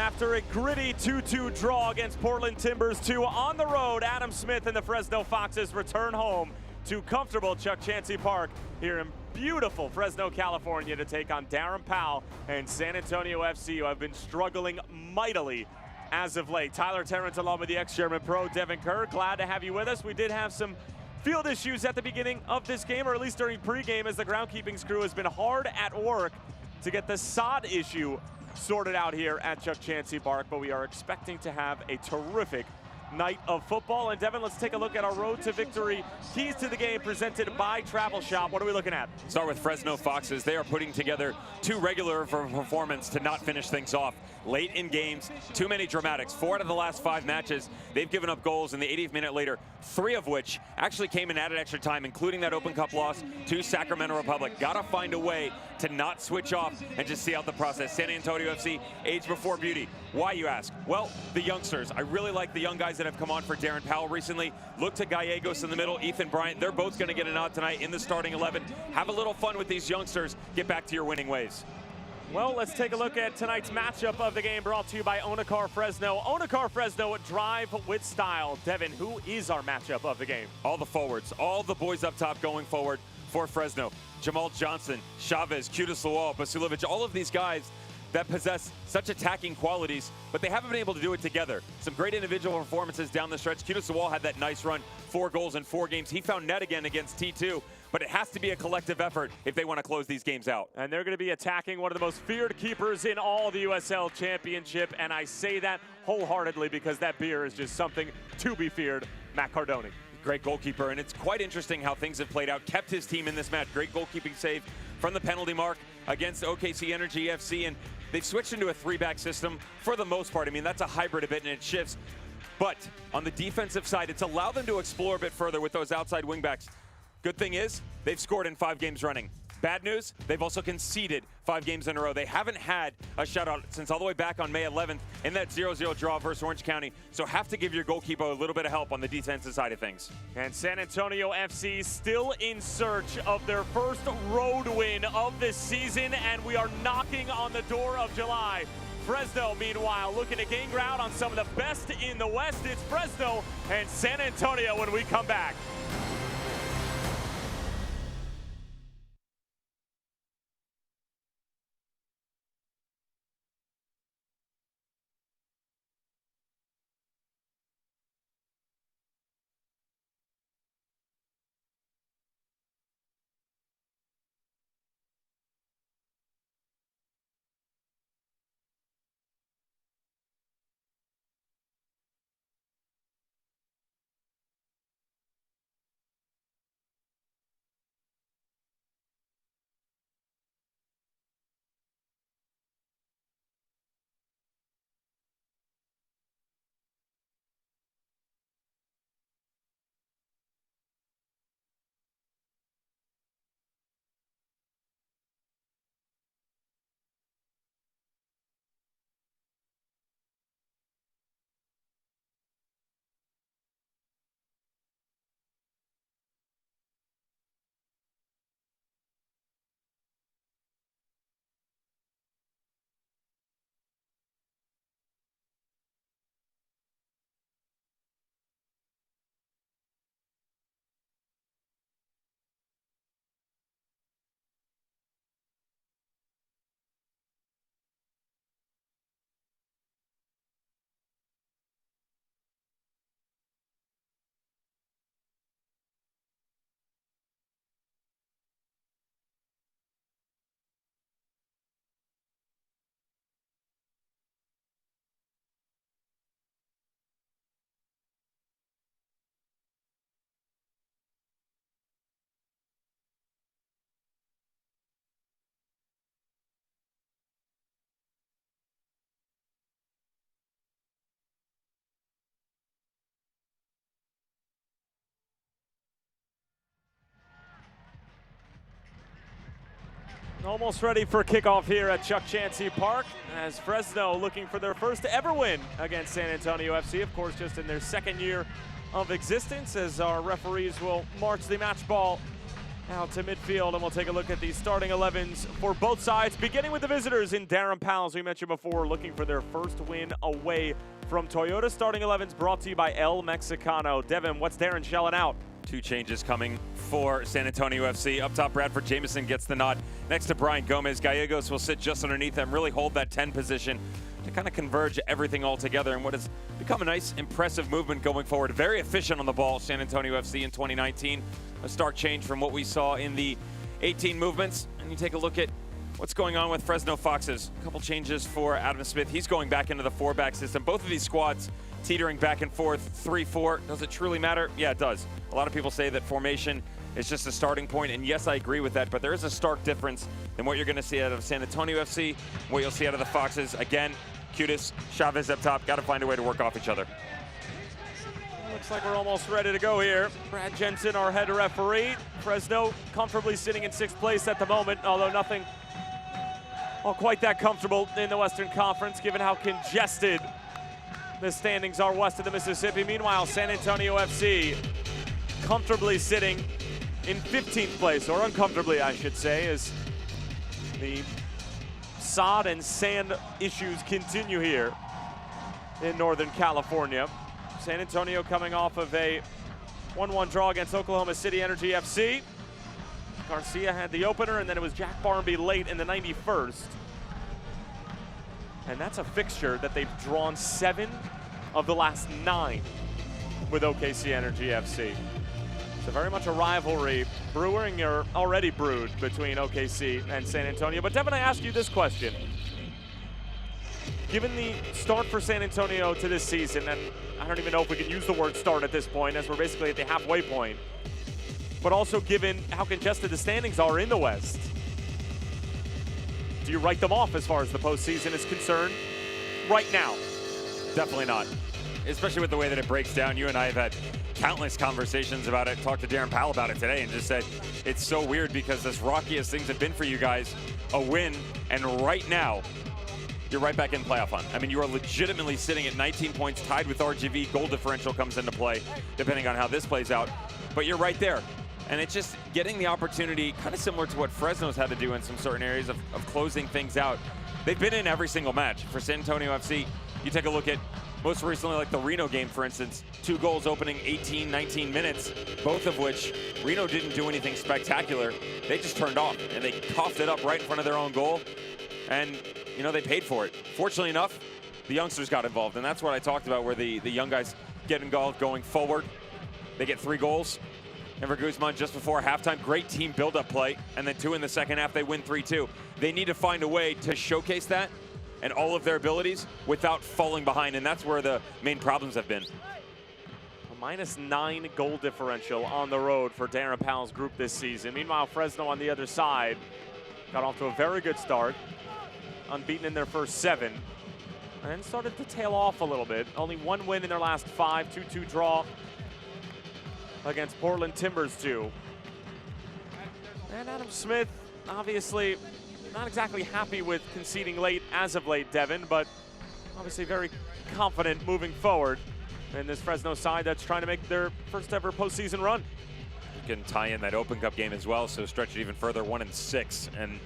after a gritty 2-2 draw against Portland Timbers 2 on the road, Adam Smith and the Fresno Foxes return home to comfortable Chuck Chansey Park here in beautiful Fresno, California to take on Darren Powell and San Antonio FC, who have been struggling mightily as of late. Tyler Terrence along with the ex-German pro Devin Kerr, glad to have you with us. We did have some field issues at the beginning of this game, or at least during pregame, as the groundkeeping crew has been hard at work to get the sod issue sorted out here at Chuck Chansey Park, but we are expecting to have a terrific night of football. And Devin, let's take a look at our road to victory keys to the game presented by Travel Shop. What are we looking at? Start with Fresno Foxes. They are putting together two regular for performance to not finish things off. Late in games, too many dramatics. 4 out of the last 5 matches, they've given up goals in the 80th minute later, 3 of which actually came in added extra time, including that Open Cup loss to Sacramento Republic. Gotta find a way to not switch off and just see out the process. San Antonio FC, age before beauty. Why, you ask? Well, the youngsters. I really like the young guys that have come on for Darren Powell recently. Look to Gallegos in the middle, Ethan Bryant. They're both going to get a nod tonight in the starting 11. Have a little fun with these youngsters. Get back to your winning ways. Well, let's take a look at tonight's matchup of the game, brought to you by Onacar Fresno. Onacar Fresno, drive with style. Devin, who is our matchup of the game? All the forwards, all the boys up top going forward for Fresno. Jamal Johnson, Chavez, Kudus Lawal, Basilovic, all of these guys that possess such attacking qualities, but they haven't been able to do it together. Some great individual performances down the stretch. Kudus Lawal had that nice run, 4 goals in 4 games. He found net again against T2, but it has to be a collective effort if they want to close these games out. And they're going to be attacking one of the most feared keepers in all the USL Championship, and I say that wholeheartedly because that beer is just something to be feared. Matt Cardoni. Great goalkeeper, and it's quite interesting how things have played out. Kept his team in this match. Great goalkeeping save from the penalty mark against OKC Energy FC, and they've switched into a 3-back system for the most part. I mean, that's a hybrid a bit, and it shifts. But on the defensive side, it's allowed them to explore a bit further with those outside wingbacks. Good thing is, they've scored in 5 games running. Bad news, they've also conceded 5 games in a row. They haven't had a shutout since all the way back on May 11th in that 0-0 draw versus Orange County. So have to give your goalkeeper a little bit of help on the defensive side of things. And San Antonio FC still in search of their first road win of this season, and we are knocking on the door of July. Fresno, meanwhile, looking to gain ground on some of the best in the West. It's Fresno and San Antonio when we come back. Almost ready for kickoff here at Chuck Chansey Park, as Fresno looking for their first ever win against San Antonio FC, of course just in their 2nd year of existence, as our referees will march the match ball Out to midfield, and we'll take a look at the starting 11s for both sides, beginning with the visitors in Darren Powell, as we mentioned before, looking for their first win away from Toyota. Starting 11s brought to you by El Mexicano. Devin, what's Darren shelling out? 2 changes coming for San Antonio FC. Up top, Bradford Jamison gets the nod. Next to Brian Gomez, Gallegos will sit just underneath them, really hold that 10 position to kind of converge everything all together in what has become a nice, impressive movement going forward. Very efficient on the ball, San Antonio FC in 2019. A stark change from what we saw in the 18 movements. And you take a look at what's going on with Fresno Foxes. A couple changes for Adam Smith. He's going back into the 4-back system. Both of these squads teetering back and forth, 3-4. Does it truly matter? Yeah, it does. A lot of people say that formation is just a starting point, and yes, I agree with that, but there is a stark difference in what you're going to see out of San Antonio FC, what you'll see out of the Foxes. Again, Cudis, Chavez up top, got to find a way to work off each other. Looks like we're almost ready to go here. Brad Jensen, our head referee. Fresno comfortably sitting in 6th place at the moment, although nothing quite that comfortable in the Western Conference, given how congested the standings are west of the Mississippi. Meanwhile, San Antonio FC comfortably sitting in 15th place, or uncomfortably, I should say, as the sod and sand issues continue here in Northern California. San Antonio coming off of a 1-1 draw against Oklahoma City Energy FC. Garcia had the opener, and then it was Jack Barnby late in the 91st. And that's a fixture that they've drawn 7 of the last 9 with OKC Energy FC. So very much a rivalry brewing, or already brewed, between OKC and San Antonio. But Devin, I ask you this question. Given the start for San Antonio to this season, and I don't even know if we can use the word start at this point, as we're basically at the halfway point, but also given how congested the standings are in the West, do you write them off as far as the postseason is concerned right now? Definitely not, especially with the way that it breaks down. You and I have had countless conversations about it, talked to Darren Powell about it today, and just said it's so weird because as rocky as things have been for you guys, a win, and right now, you're right back in playoff hunt. I mean, you are legitimately sitting at 19 points, tied with RGV. Goal differential comes into play, depending on how this plays out. But you're right there. And it's just getting the opportunity, kind of similar to what Fresno's had to do in some certain areas of closing things out. They've been in every single match. For San Antonio FC, you take a look at most recently, like the Reno game, for instance, 2 goals opening 18, 19 minutes, both of which Reno didn't do anything spectacular. They just turned off, and they coughed it up right in front of their own goal. And, you know, they paid for it. Fortunately enough, the youngsters got involved, and that's what I talked about, where the young guys get involved going forward. They get 3 goals. Ever Guzman just before halftime, great team build-up play, and then 2 in the second half, they win 3-2. They need to find a way to showcase that and all of their abilities without falling behind, and that's where the main problems have been. A -9 goal differential on the road for Darren Powell's group this season. Meanwhile, Fresno on the other side got off to a very good start, unbeaten in their first 7, and then started to tail off a little bit. Only 1 win in their last 5, 2-2 draw against Portland Timbers 2. And Adam Smith, obviously not exactly happy with conceding late as of late, Devin, but obviously very confident moving forward in this Fresno side that's trying to make their first ever postseason run. You can tie in that Open Cup game as well, so stretch it even further, 1-6. And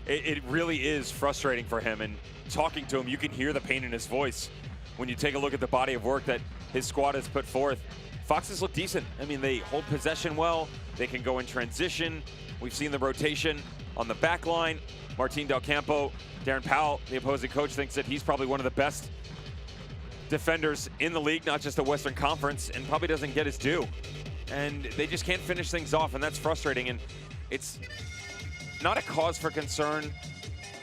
it really is frustrating for him. And talking to him, you can hear the pain in his voice when you take a look at the body of work that his squad has put forth. Foxes look decent. I mean, they hold possession well. They can go in transition. We've seen the rotation on the back line. Martin Del Campo, Darren Powell, the opposing coach, thinks that he's probably one of the best defenders in the league, not just the Western Conference, and probably doesn't get his due. And they just can't finish things off, and that's frustrating. And it's not a cause for concern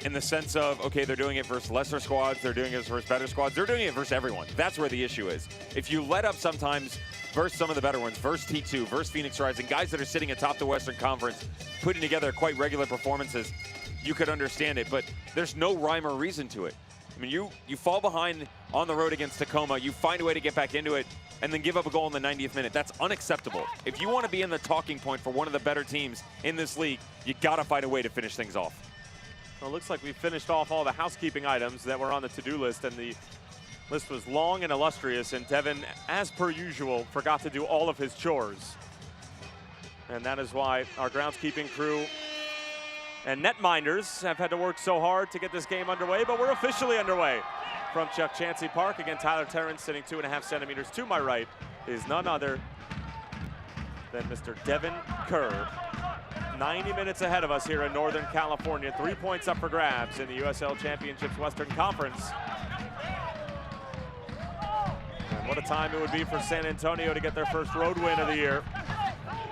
in the sense of, okay, they're doing it versus lesser squads, they're doing it versus better squads, they're doing it versus everyone. That's where the issue is. If you let up sometimes versus some of the better ones, versus T2, versus Phoenix Rising, guys that are sitting atop the Western Conference, putting together quite regular performances, you could understand it, but there's no rhyme or reason to it. I mean, you fall behind on the road against Tacoma, you find a way to get back into it, and then give up a goal in the 90th minute. That's unacceptable. If you want to be in the talking point for one of the better teams in this league, you got to find a way to finish things off. Well, it looks like we finished off all the housekeeping items that were on the to-do list, and the list was long and illustrious, and Devin, as per usual, forgot to do all of his chores. And that is why our groundskeeping crew and netminders have had to work so hard to get this game underway, but we're officially underway from Chuck Chansey Park. Again, Tyler Terrence sitting 2.5 centimeters to my right is none other than Mr. Devin Kerr. 90 minutes ahead of us here in Northern California. 3 points up for grabs in the USL Championships Western Conference. And what a time it would be for San Antonio to get their first road win of the year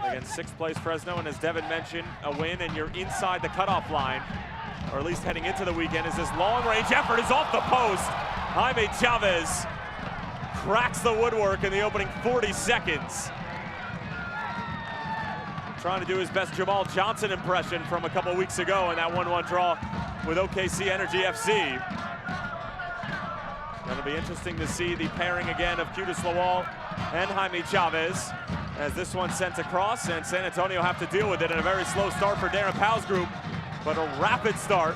against 6th place Fresno. And as Devin mentioned, a win and you're inside the cutoff line, or at least heading into the weekend, as this long-range effort is off the post. Jaime Chavez cracks the woodwork in the opening 40 seconds. Trying to do his best Jamal Johnson impression from a couple weeks ago in that 1-1 draw with OKC Energy FC. It'll be interesting to see the pairing again of Qudus Lawal and Jaime Chavez as this one's sent across, and San Antonio have to deal with it in a very slow start for Darren Powell's group, but a rapid start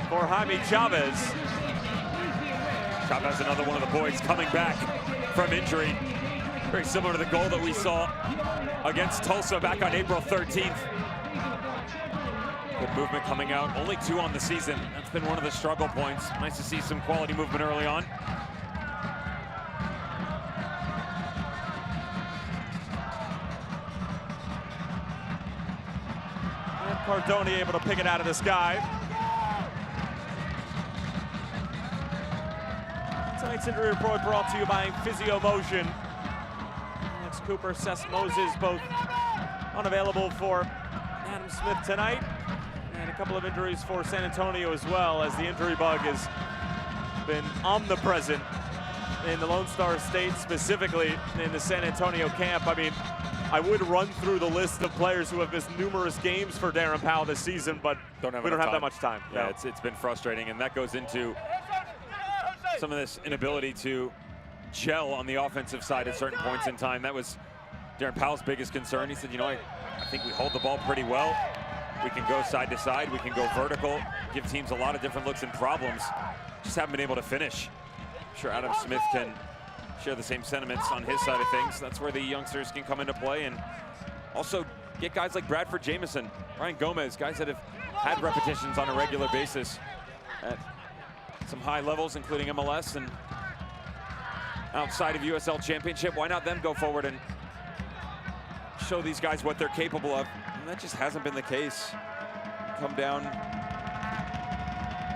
for Jaime Chavez. Chavez, another one of the boys coming back from injury. Very similar to the goal that we saw against Tulsa back on April 13th. Good movement coming out, only 2 on the season. That's been one of the struggle points. Nice to see some quality movement early on. And Cardoni able to pick it out of the sky. Tonight's injury report brought to you by Physio Motion. Alex Cooper, Seth Moses, both unavailable for Adam Smith tonight. And a couple of injuries for San Antonio as well, as the injury bug has been omnipresent in the Lone Star State, specifically in the San Antonio camp. I mean, I would run through the list of players who have missed numerous games for Darren Powell this season, but we don't have that much time. Yeah, no. It's been frustrating, and that goes into some of this inability to gel on the offensive side at certain points in time. That was Darren Powell's biggest concern. He said, you know, I think we hold the ball pretty well. We can go side to side, we can go vertical, give teams a lot of different looks and problems. Just haven't been able to finish. I'm sure Adam Smith can share the same sentiments on his side of things. That's where the youngsters can come into play, and also get guys like Bradford Jamison, Ryan Gomez, guys that have had repetitions on a regular basis at some high levels, including MLS and outside of USL Championship. Why not them go forward and show these guys what they're capable of? And that just hasn't been the case. Come down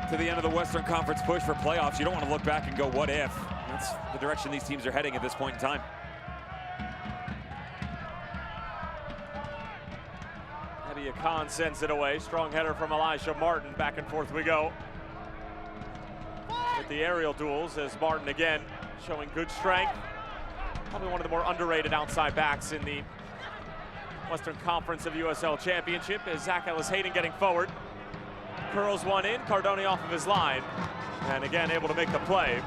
to the end of the Western Conference push for playoffs, you don't want to look back and go, what if? That's the direction these teams are heading at this point in time. Eddie Khan sends it away. Strong header from Elijah Martin. Back and forth we go with the aerial duels, as Martin again showing good strength. Probably one of the more underrated outside backs in the Western Conference of USL Championship, as Zach Ellis-Hayden getting forward. Curls one in, Cardoni off of his line, and again able to make the play.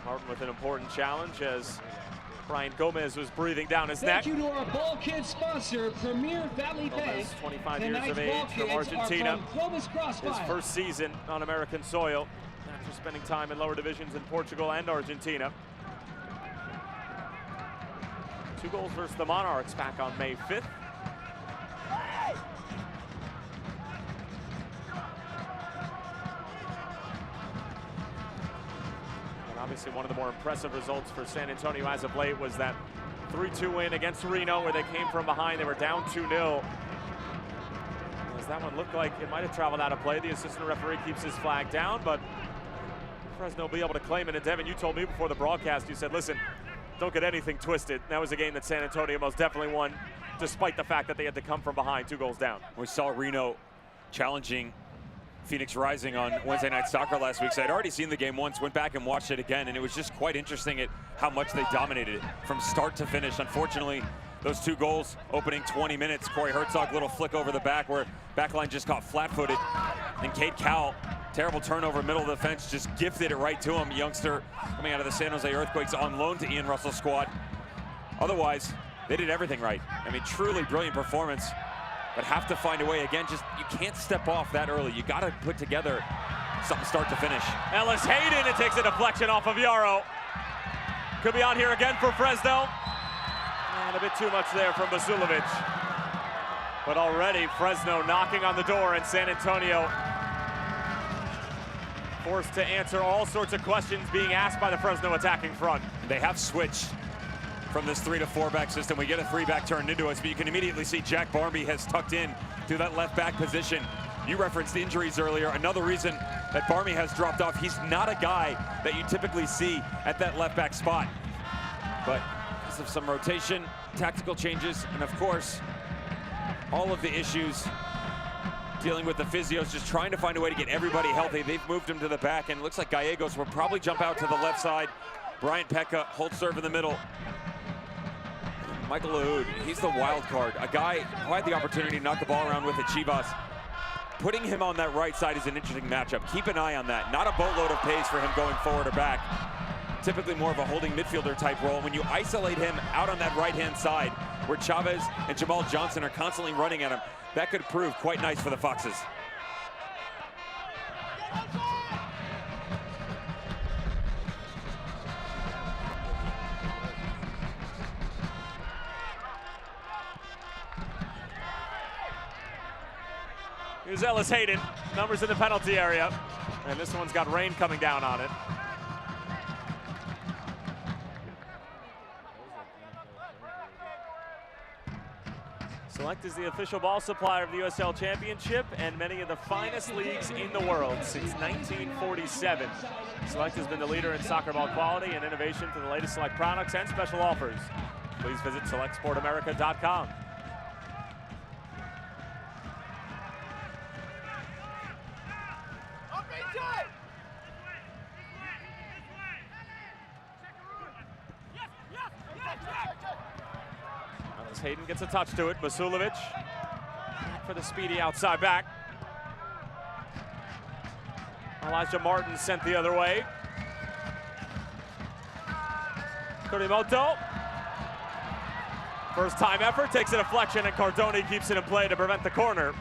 Martin with an important challenge as Brian Gomez was breathing down his neck. Thank you to our Ball Kids sponsor, Premier Valley Bank. 25 years of age from Argentina. His first season on American soil after spending time in lower divisions in Portugal and Argentina. 2 goals versus the Monarchs back on May 5th. Obviously, one of the more impressive results for San Antonio as of late was that 3-2 win against Reno, where they came from behind. They were down 2-0. As that one looked like it might have traveled out of play, the assistant referee keeps his flag down, but Fresno will be able to claim it. And Devin, you told me before the broadcast, you said, listen, don't get anything twisted. That was a game that San Antonio most definitely won, despite the fact that they had to come from behind 2 goals down. We saw Reno challenging Phoenix Rising on Wednesday Night Soccer last week. So I'd already seen the game once, went back and watched it again, and it was just quite interesting at how much they dominated it from start to finish. Unfortunately, those 2 goals opening 20 minutes, Corey Herzog, little flick over the back where backline just caught flat-footed. And Cade Cowell, terrible turnover, middle of the fence, just gifted it right to him. Youngster coming out of the San Jose Earthquakes on loan to Ian Russell's squad. Otherwise, they did everything right. I mean, truly brilliant performance. But have to find a way, again, just you can't step off that early. You got to put together something start to finish. Ellis Hayden, it takes a deflection off of Yarrow. Could be on here again for Fresno. And a bit too much there from Basulovic. But already Fresno knocking on the door, and San Antonio forced to answer all sorts of questions being asked by the Fresno attacking front. They have switched from this 3 to 4 back system. We get a 3 back turned into us, but you can immediately see Jack Barmby has tucked in to that left back position. You referenced injuries earlier. Another reason that Barmby has dropped off. He's not a guy that you typically see at that left back spot. But because of some rotation, tactical changes, and of course, all of the issues dealing with the physios, just trying to find a way to get everybody healthy. They've moved him to the back, and it looks like Gallegos will probably jump out to the left side. Bryant Pekka holds serve in the middle. Michael Lahoud, he's the wild card, a guy who had the opportunity to knock the ball around with at Chivas. Putting him on that right side is an interesting matchup. Keep an eye on that. Not a boatload of pace for him going forward or back. Typically more of a holding midfielder type role. When you isolate him out on that right-hand side, where Chavez and Jamal Johnson are constantly running at him, that could prove quite nice for the Foxes. Here's Ellis Hayden, numbers in the penalty area. And this one's got rain coming down on it. Select is the official ball supplier of the USL Championship and many of the finest leagues in the world since 1947. Select has been the leader in soccer ball quality and innovation for the latest Select products and special offers. Please visit selectsportamerica.com. Hayden gets a touch to it. Basulovic for the speedy outside back. Elijah Martin sent the other way. Kurimoto. First time effort, takes a deflection, and Cardoni keeps it in play to prevent the corner.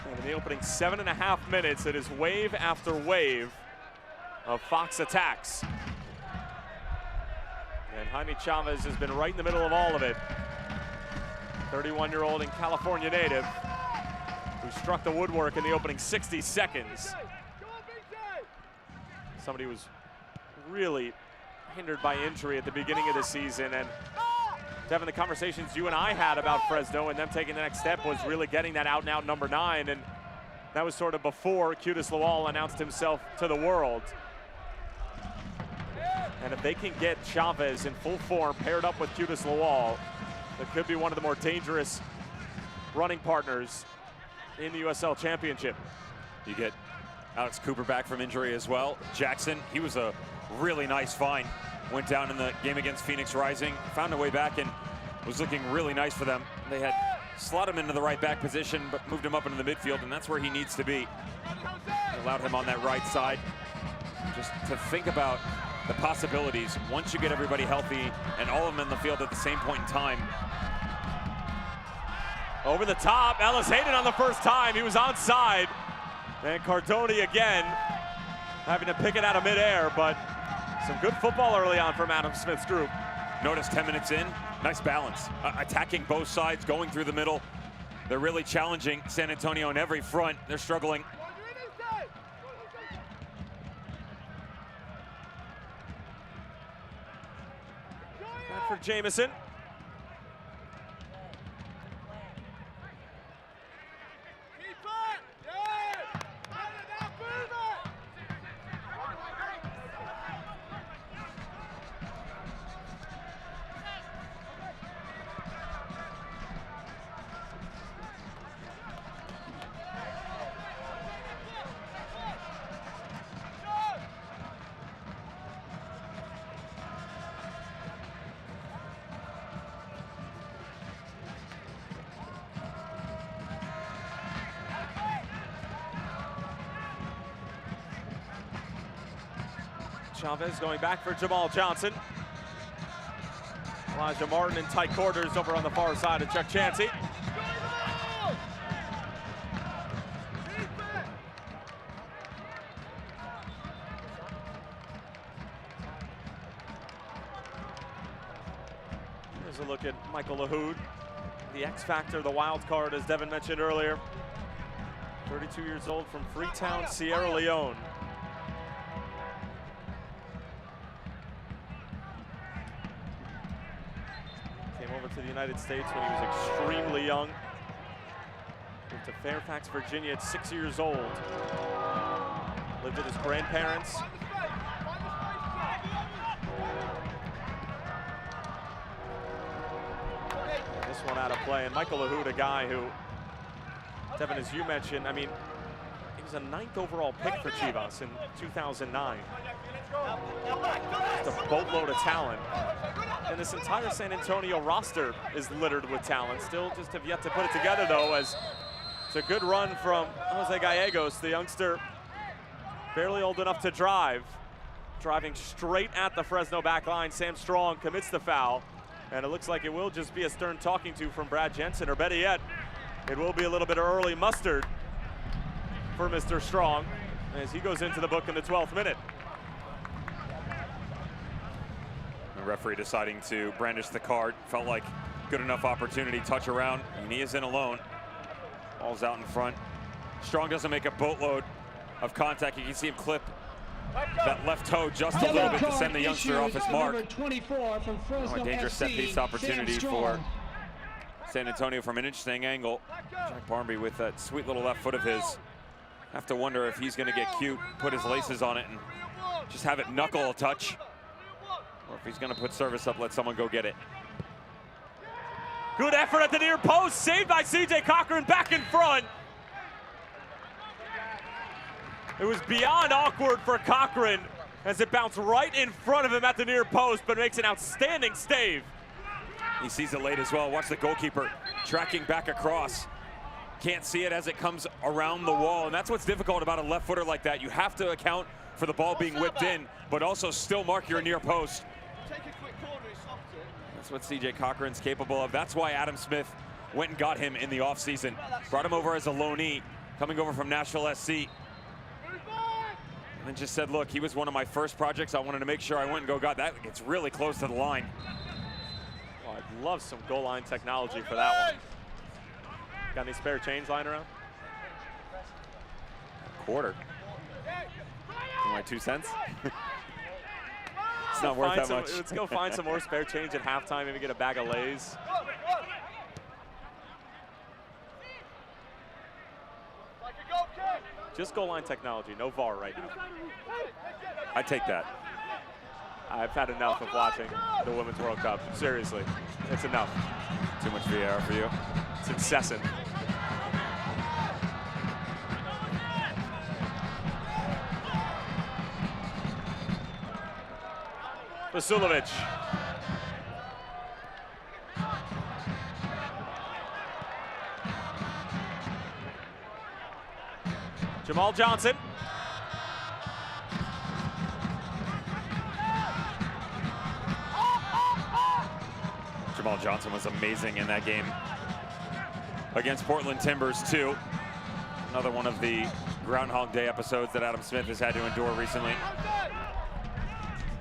And in the opening 7.5 minutes, it is wave after wave of Fox attacks. And Jaime Chavez has been right in the middle of all of it. 31-year-old and California native who struck the woodwork in the opening 60 seconds. Somebody who was really hindered by injury at the beginning of the season. And Devin, the conversations you and I had about Fresno and them taking the next step was really getting that out-and-out number 9. And that was sort of before Qudus Lawal announced himself to the world. And if they can get Chavez in full form paired up with Qudus Lawal, that could be one of the more dangerous running partners in the USL Championship. You get Alex Cooper back from injury as well. Jackson, he was a really nice find. Went down in the game against Phoenix Rising, found a way back and was looking really nice for them. They had slotted him into the right back position, but moved him up into the midfield, and that's where he needs to be. Allowed him on that right side. Just to think about the possibilities once you get everybody healthy and all of them in the field at the same point in time. Over the top, Ellis Hayden on the first time. He was onside. And Cardoni again having to pick it out of midair, but some good football early on from Adam Smith's group. Notice 10 minutes in, nice balance. Attacking both sides, going through the middle. They're really challenging San Antonio on every front. They're struggling. For Jamison. Chavez going back for Jamal Johnson. Elijah Martin in tight quarters over on the far side of Chuck Chansey. look at Michael Lahoud, the X Factor, the wild card, as Devin mentioned earlier. 32 years old from Freetown, Sierra Leone. Came over to the United States when he was extremely young. Moved to Fairfax, Virginia at 6 years old. Lived with his grandparents. This one out of play, and Michael Lahoud, a guy who, Devin, as you mentioned, I mean, he was a 9th overall pick for Chivas in 2009. Just a boatload of talent. And this entire San Antonio roster is littered with talent. Still just have yet to put it together, though, as it's a good run from Jose Gallegos, the youngster, barely old enough to drive. Driving straight at the Fresno back line. Sam Strong commits the foul. And it looks like it will just be a stern talking to from Brad Jensen, or better yet, it will be a little bit of early mustard for Mr. Strong as he goes into the book in the 12th minute. The referee deciding to brandish the card. Felt like good enough opportunity, touch around, and he is in alone. Ball's out in front. Strong doesn't make a boatload of contact. You can see him clip that left toe just a little bit to send the youngster off his mark. 24 from Fresno A dangerous set piece opportunity for San Antonio from an interesting angle. Jack Barmby with that sweet little left foot of his. Have to wonder if he's going to get cute, put his laces on it, and just have it knuckle a touch. Or if he's going to put service up, let someone go get it. Good effort at the near post, saved by C.J. Cochran back in front. It was beyond awkward for Cochran as it bounced right in front of him at the near post, but makes an outstanding stave. He sees it late as well. Watch the goalkeeper tracking back across. Can't see it as it comes around the wall, and that's what's difficult about a left footer like that. You have to account for the ball being whipped in, but also still mark your near post. That's what C.J. Cochran's capable of. That's why Adam Smith went and got him in the offseason. Brought him over as a loanee, coming over from Nashville SC. And then just said, look, he was one of my first projects. I wanted to make sure I went and got that. It's really close to the line. Well, I'd love some goal line technology for that one. Got any spare change lying around? Quarter. My 2 cents. It's not worth that much. Let's go find some more spare change at halftime, maybe get a bag of Lay's. Just goal line technology, no VAR right now. I'd take that. I've had enough of watching the Women's World Cup. Seriously, it's enough. Too much VAR for you? It's incessant. Vasilovic. Jamal Johnson. Jamal Johnson was amazing in that game against Portland Timbers too. Another one of the Groundhog Day episodes that Adam Smith has had to endure recently.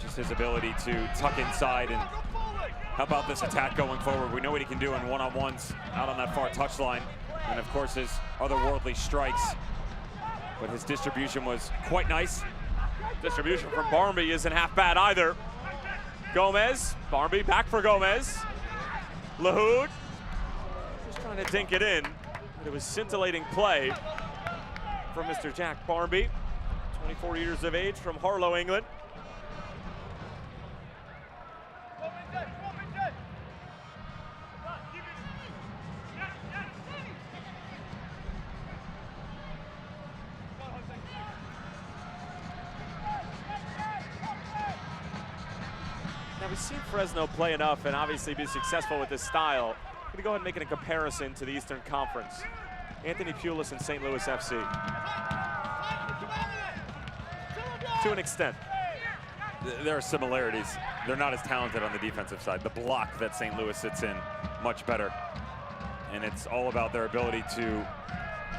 Just his ability to tuck inside, and how about this attack going forward? We know what he can do in one-on-ones out on that far touchline, and of course his otherworldly strikes. But his distribution was quite nice. Distribution from Barmby isn't half bad either. Gomez, Barmby back for Gomez. Lahoud, just trying to dink it in. It was scintillating play from Mr. Jack Barmby, 24 years of age, from Harlow, England. Now, we've seen Fresno play enough and obviously be successful with this style. I'm gonna go ahead and make it a comparison to the Eastern Conference. Anthony Pulis and St. Louis FC. To an extent. There are similarities. They're not as talented on the defensive side. The block that St. Louis sits in, much better. And it's all about their ability to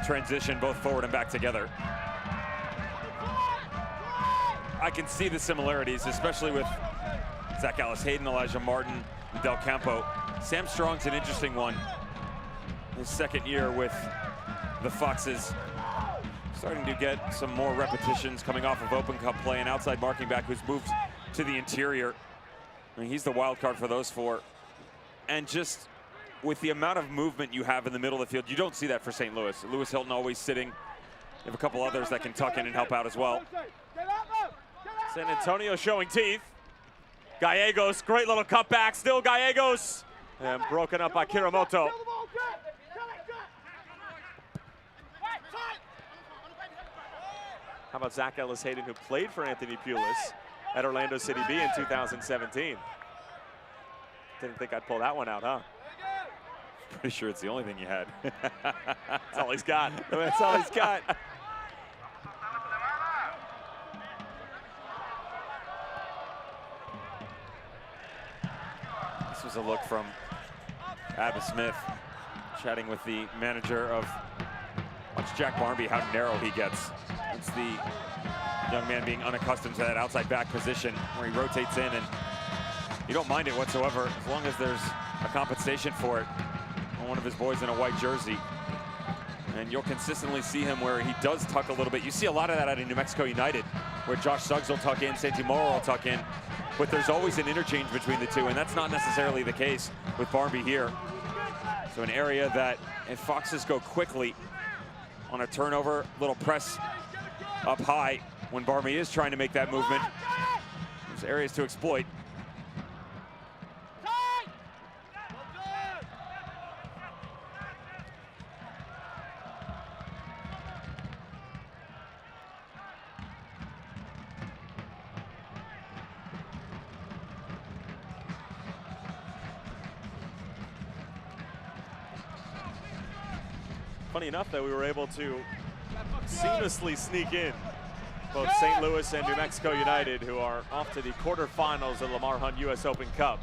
transition both forward and back together. I can see the similarities, especially with Zach Ellis Hayden, Elijah Martin, and Del Campo. Sam Strong's an interesting one. His second year with the Foxes. Starting to get some more repetitions coming off of Open Cup play, an outside marking back who's moved to the interior. I mean, he's the wild card for those four. And just with the amount of movement you have in the middle of the field, you don't see that for St. Louis. Lewis Hilton always sitting. You have a couple others that can tuck in and help out as well. San Antonio showing teeth. Gallegos, great little cutback, still Gallegos. And broken up by Kiramoto. How about Zach Ellis-Hayden, who played for Anthony Pulis at Orlando City B in 2017? Didn't think I'd pull that one out, huh? Pretty sure it's the only thing you had. That's all he's got. That's all he's got. This was a look from Abba Smith, chatting with the manager of, watch Jack Barmby, how narrow he gets. It's the young man being unaccustomed to that outside back position where he rotates in, and you don't mind it whatsoever as long as there's a compensation for it on one of his boys in a white jersey. And you'll consistently see him where he does tuck a little bit. You see a lot of that out of New Mexico United, where Josh Suggs will tuck in, Santi Moro will tuck in, but there's always an interchange between the two, and that's not necessarily the case with Barmby here. So an area that, if Foxes go quickly on a turnover, little press up high when Barmby is trying to make that movement, there's areas to exploit. Funny enough that we were able to seamlessly sneak in both St. Louis and New Mexico United, who are off to the quarterfinals of the Lamar Hunt U.S. Open Cup.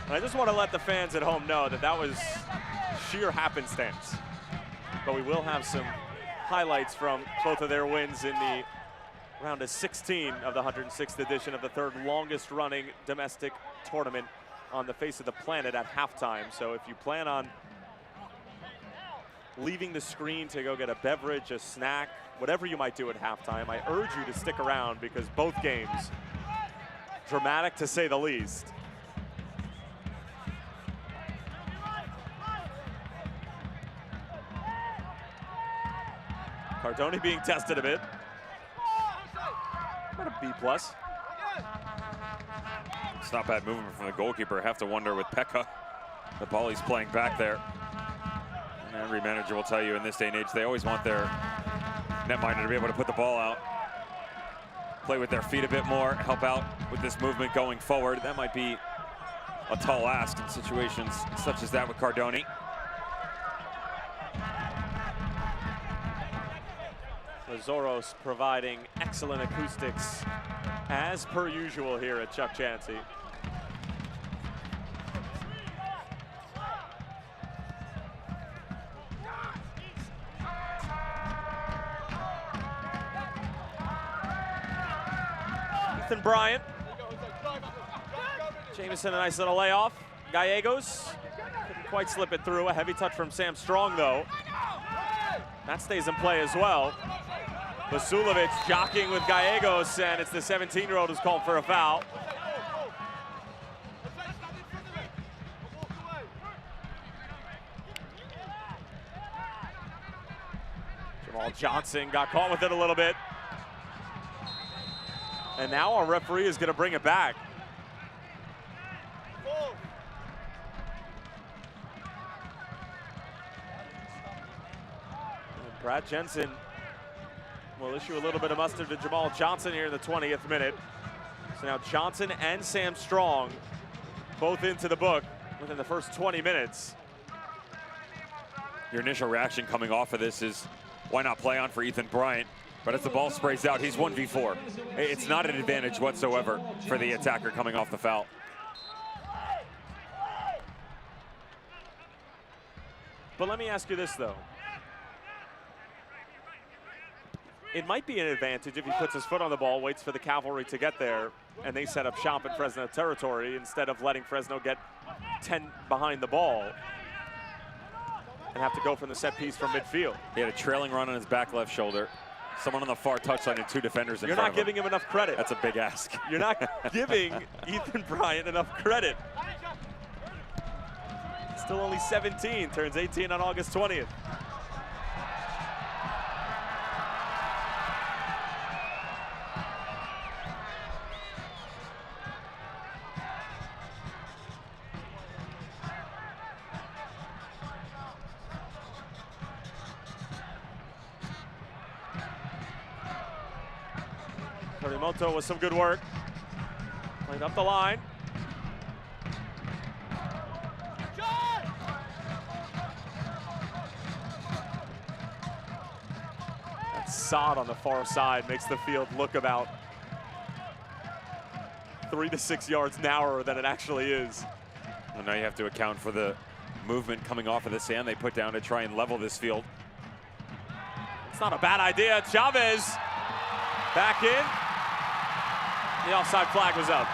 And I just want to let the fans at home know that that was sheer happenstance. But we will have some highlights from both of their wins in the round of 16 of the 106th edition of the third longest running domestic tournament on the face of the planet at halftime. So if you plan on leaving the screen to go get a beverage, a snack, whatever you might do at halftime, I urge you to stick around because both games, dramatic to say the least. Cardoni being tested a bit. About a B+. It's not bad movement from the goalkeeper. I have to wonder with Pekka, the ball he's playing back there. And every manager will tell you in this day and age, they always want their netminder to be able to put the ball out, play with their feet a bit more, help out with this movement going forward. That might be a tall ask in situations such as that with Cardoni. Zoros providing excellent acoustics as per usual here at Chuck Chansey. Ethan Bryant. Jameson, a nice little layoff. Gallegos couldn't quite slip it through. A heavy touch from Sam Strong, though. That stays in play as well. Vasilovic jockeying with Gallegos, and it's the 17-year-old who's called for a foul. Jamal Johnson got caught with it a little bit. And now our referee is going to bring it back. And Brad Jensen will issue a little bit of mustard to Jamal Johnson here in the 20th minute. So now Johnson and Sam Strong both into the book within the first 20 minutes. Your initial reaction coming off of this is, why not play on for Ethan Bryant? But as the ball sprays out, he's 1v4. It's not an advantage whatsoever for the attacker coming off the foul. But let me ask you this, though. it might be an advantage if he puts his foot on the ball, waits for the cavalry to get there, and they set up shop in Fresno territory instead of letting Fresno get 10 behind the ball and have to go from the set piece from midfield. He had a trailing run on his back left shoulder. Someone on the far touchline and 2 defenders in You're front not of him. giving him enough credit. That's a big ask. You're not giving Ethan Bryant enough credit. Still only 17, turns 18 on August 20th. Torimoto with some good work. Played up the line. That sod on the far side makes the field look about 3 to 6 yards narrower than it actually is. Well, now you have to account for the movement coming off of the sand they put down to try and level this field. It's not a bad idea. Chavez back in. The offside flag was up.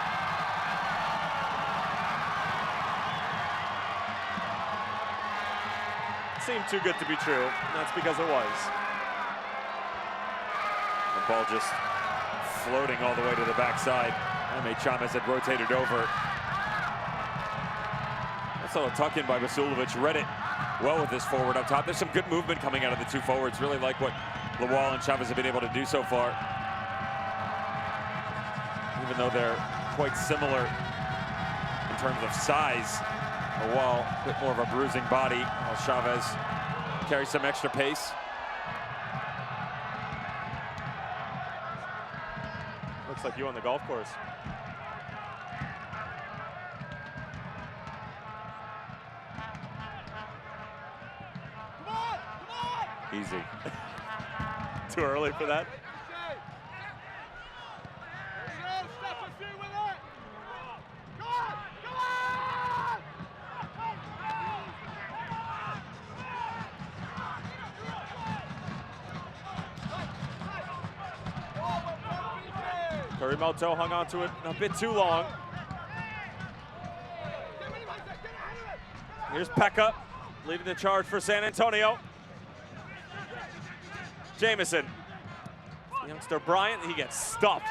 Seemed too good to be true. That's because it was. The ball just floating all the way to the backside. Chavez had rotated over. That's a little tuck in by Vasilovic. Read it well with this forward up top. There's some good movement coming out of the 2 forwards. Really like what Lawal and Chavez have been able to do so far. Even though they're quite similar in terms of size. Lawal, a bit more of a bruising body, while Chavez carries some extra pace. Looks like you on the golf course. Easy. Too early for that. Torimoto hung on to it a bit too long. Here's Pekka leading the charge for San Antonio. Jamison. Youngster Bryant, he gets stuffed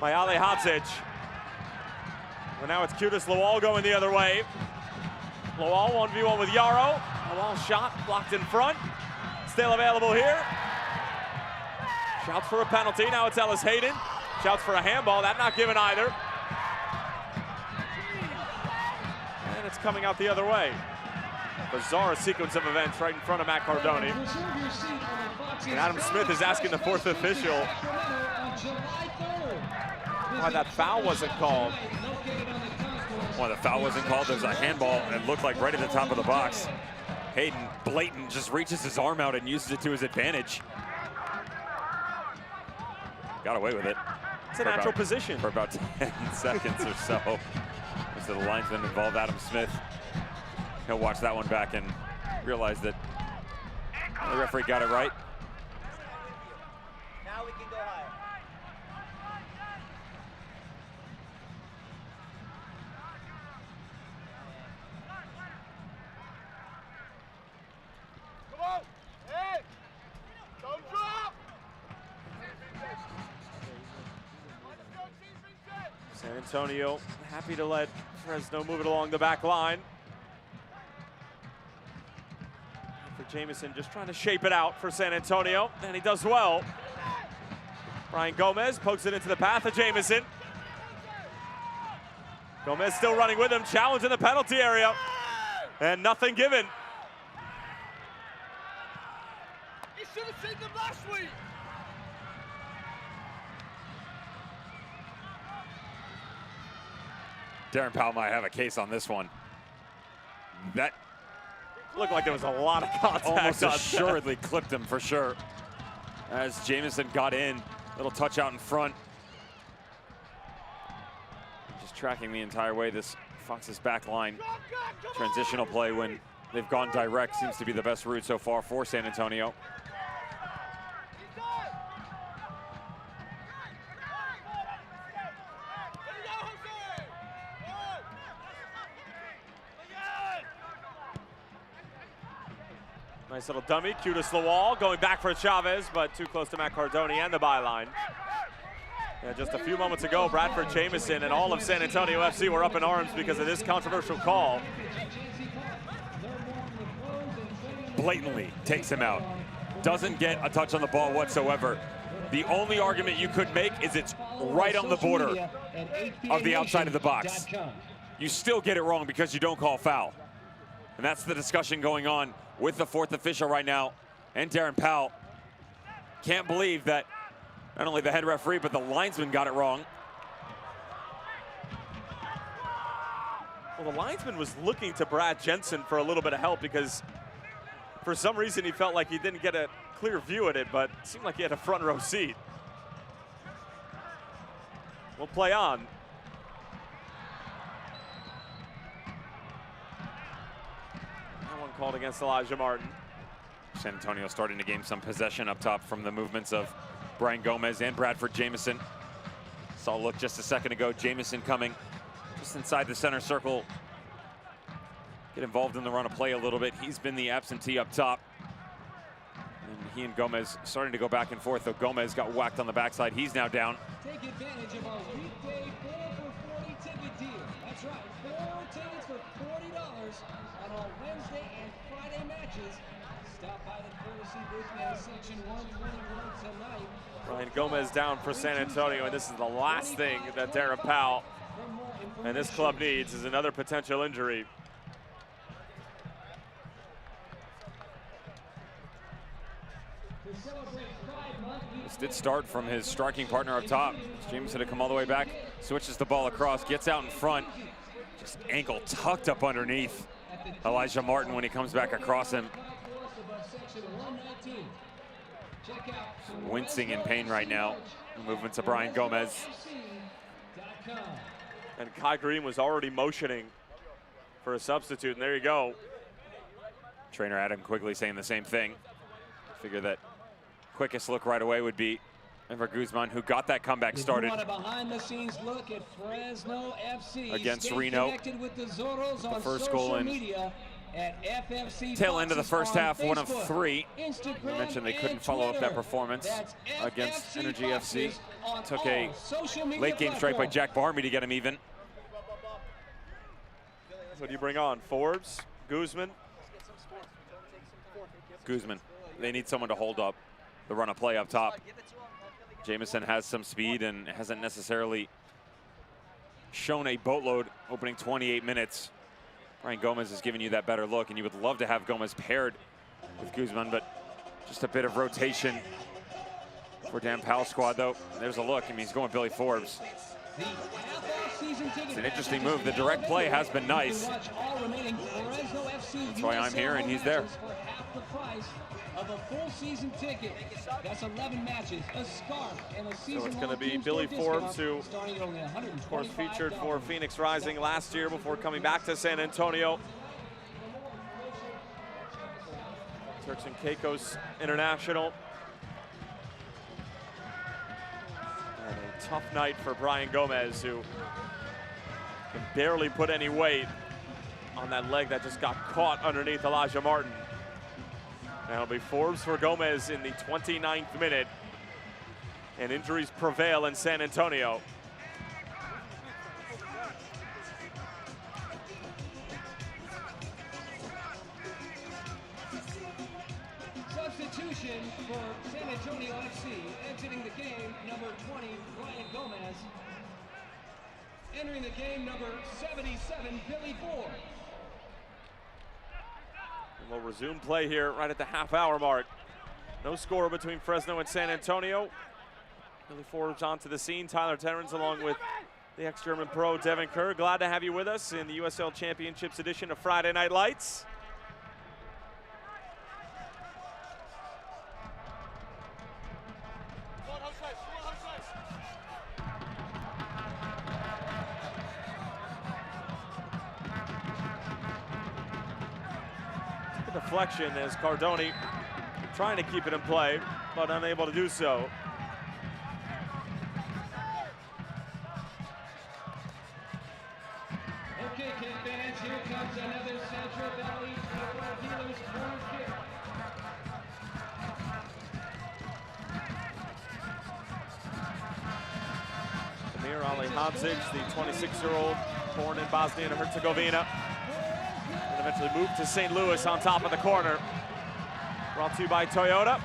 by Ale Hadzic. But now it's Qudus Lawal going the other way. Lawal 1v1 with Yarrow. Lawal shot blocked in front. Still available here. Shouts for a penalty. Now it's Ellis Hayden. Shouts for a handball. That not given either. And it's coming out the other way. Bizarre sequence of events right in front of Matt Cardoni. And Adam Smith is asking the 4th official why that foul wasn't called. Why the foul wasn't called? There's a handball and it looked like right at the top of the box. Hayden, blatant, just reaches his arm out and uses it to his advantage. Got away with it. It's a natural position. For about 10 seconds or so. So the linesman involved, Adam Smith. He'll watch that one back and realize that the referee got it right. Now we can go higher. Come on! Hey! Don't drop! San Antonio happy to let Fresno move it along the back line. For Jamison just trying to shape it out for San Antonio, and he does well. Brian Gomez pokes it into the path of Jamison. Gomez still running with him, challenge in the penalty area, and nothing given. You should have seen them last week! Darren Powell might have a case on this one. That looked like there was a lot of contact. almost on assuredly clipped him for sure. As Jamison got in, little touch out in front. Just tracking the entire way this Fox's back line. Transitional play when they've gone direct seems to be the best route so far for San Antonio. Nice little dummy, cue to Slawal, going back for Chavez, but too close to Matt Cardoni and the byline. Yeah, just a few moments ago, Bradford Jamison and all of San Antonio FC were up in arms because of this controversial call. Blatantly takes him out. Doesn't get a touch on the ball whatsoever. The only argument you could make is it's right on the border of the outside of the box. You still get it wrong because you don't call foul. And that's the discussion going on with the fourth official right now, and Darren Powell. Can't believe that not only the head referee, but the linesman got it wrong. Well, the linesman was looking to Brad Jensen for a little bit of help because for some reason he felt like he didn't get a clear view at it, but it seemed like he had a front row seat. We'll play on. That one called against Elijah Martin. San Antonio starting to gain some possession up top from the movements of Brian Gomez and Bradford Jamison. Saw a look just a second ago. Jamison coming just inside the center circle. Get involved in the run of play a little bit. He's been the absentee up top. And he and Gomez starting to go back and forth, though Gomez got whacked on the backside. He's now down. Take advantage of our weekday 4 for $40 ticket deal. That's right, 4 tickets for $40 on all Wednesday and Friday matches. Stop by the courtesy booth in section 121 tonight. Brian Gomez down for San Antonio, and this is the last thing that Darren Powell and this club needs is another potential injury. This did start from his striking partner up top. James had to come all the way back, switches the ball across, gets out in front. Just ankle tucked up underneath Elijah Martin when he comes back across him. Wincing in pain right now. Movements of Brian Gomez. And Kai Green was already motioning for a substitute, and there you go. Trainer Adam Quigley saying the same thing. Figure that quickest look right away would be Enver Guzman, who got that comeback started. A behind-the-scenes look at Fresno FC against Reno. The first goal in tail end of the first half, one of 3. I mentioned they couldn't follow up that performance against Energy FC. Took a late game strike by Jack Barmy to get him even. What do you bring on? Forbes, Guzman? Guzman. They need someone to hold up the run of play up top. Jamison has some speed and hasn't necessarily shown a boatload opening 28 minutes. Brian Gomez is giving you that better look, and you would love to have Gomez paired with Guzman, but just a bit of rotation for Dan Powell's squad, though. There's a look. I mean, he's going Billy Forbes. It's an interesting move. The direct play has been nice. That's why I'm here, and he's there. Of a full season ticket. That's 11 matches, a scarf, and a season. So it's going to be Billy Forbes, who of course featured for Phoenix Rising last year before coming back to San Antonio. Turks and Caicos International. And a tough night for Brian Gomez, who can barely put any weight on that leg that just got caught underneath Elijah Martin. Now it'll be Forbes for Gomez in the 29th minute. And injuries prevail in San Antonio. Substitution for San Antonio FC. Exiting the game, number 20, Brian Gomez. Entering the game, number 77, Billy Forbes. We'll resume play here right at the half-hour mark. No score between Fresno and San Antonio. Billy Forbes onto the scene. Tyler Terrence along with the ex-German pro Devin Kerr. Glad to have you with us in the USL Championships edition of Friday Night Lights. Deflection as Cardoni trying to keep it in play, but unable to do so. Okay, Kid fans, here comes another Central Valley Dealers corner kick. Hadzic, the 26-year-old, born in Bosnia and Herzegovina, and eventually moved to St. Louis on top of the corner. Brought to you by Toyota.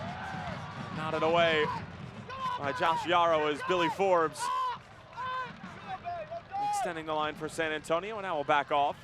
Nodded away by Josh Yarrow as Billy Forbes extending the line for San Antonio, and now we'll back off.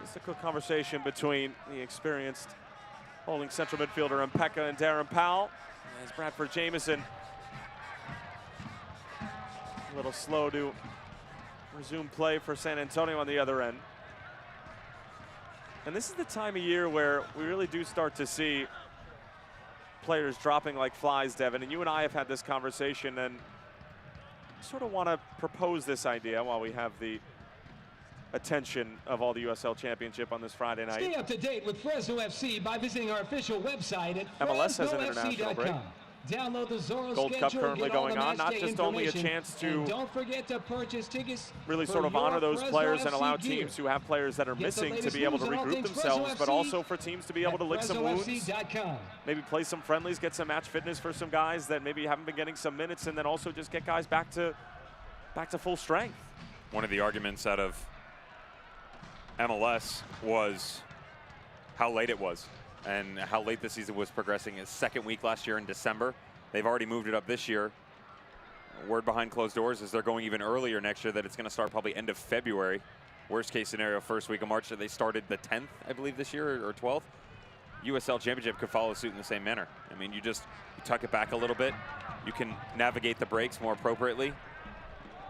Just a quick conversation between the experienced holding central midfielder Mpeka and Darren Powell. As Bradford Jamieson a little slow to resume play for San Antonio on the other end. And this is the time of year where we really do start to see players dropping like flies, Devin. And you and I have had this conversation, and sort of want to propose this idea while we have the attention of all the USL Championship on this Friday night. Stay up to date with Fresno FC by visiting our official website at MLS has an international break. Download the Zorro Gold Cup schedule, currently get all going the on, not matchday just only a information, chance to and don't forget to purchase tickets really for sort of your honor those Fresno players and FC allow gear. teams who have players that are Get the missing to latest be able to news on all regroup things themselves, Fresno but FC also for teams to be able to lick some wounds, FresnoFC.com. maybe play some friendlies, get some match fitness for some guys that maybe haven't been getting some minutes, and then also just get guys back to full strength. One of the arguments out of MLS was how late it was and how late the season was progressing. Its second week last year in December. They've already moved it up this year. Word behind closed doors is they're going even earlier next year, that it's going to start probably end of February. Worst case scenario, first week of March. They started the 10th, I believe, this year, or 12th. USL Championship could follow suit in the same manner. I mean, you tuck it back a little bit. You can navigate the breaks more appropriately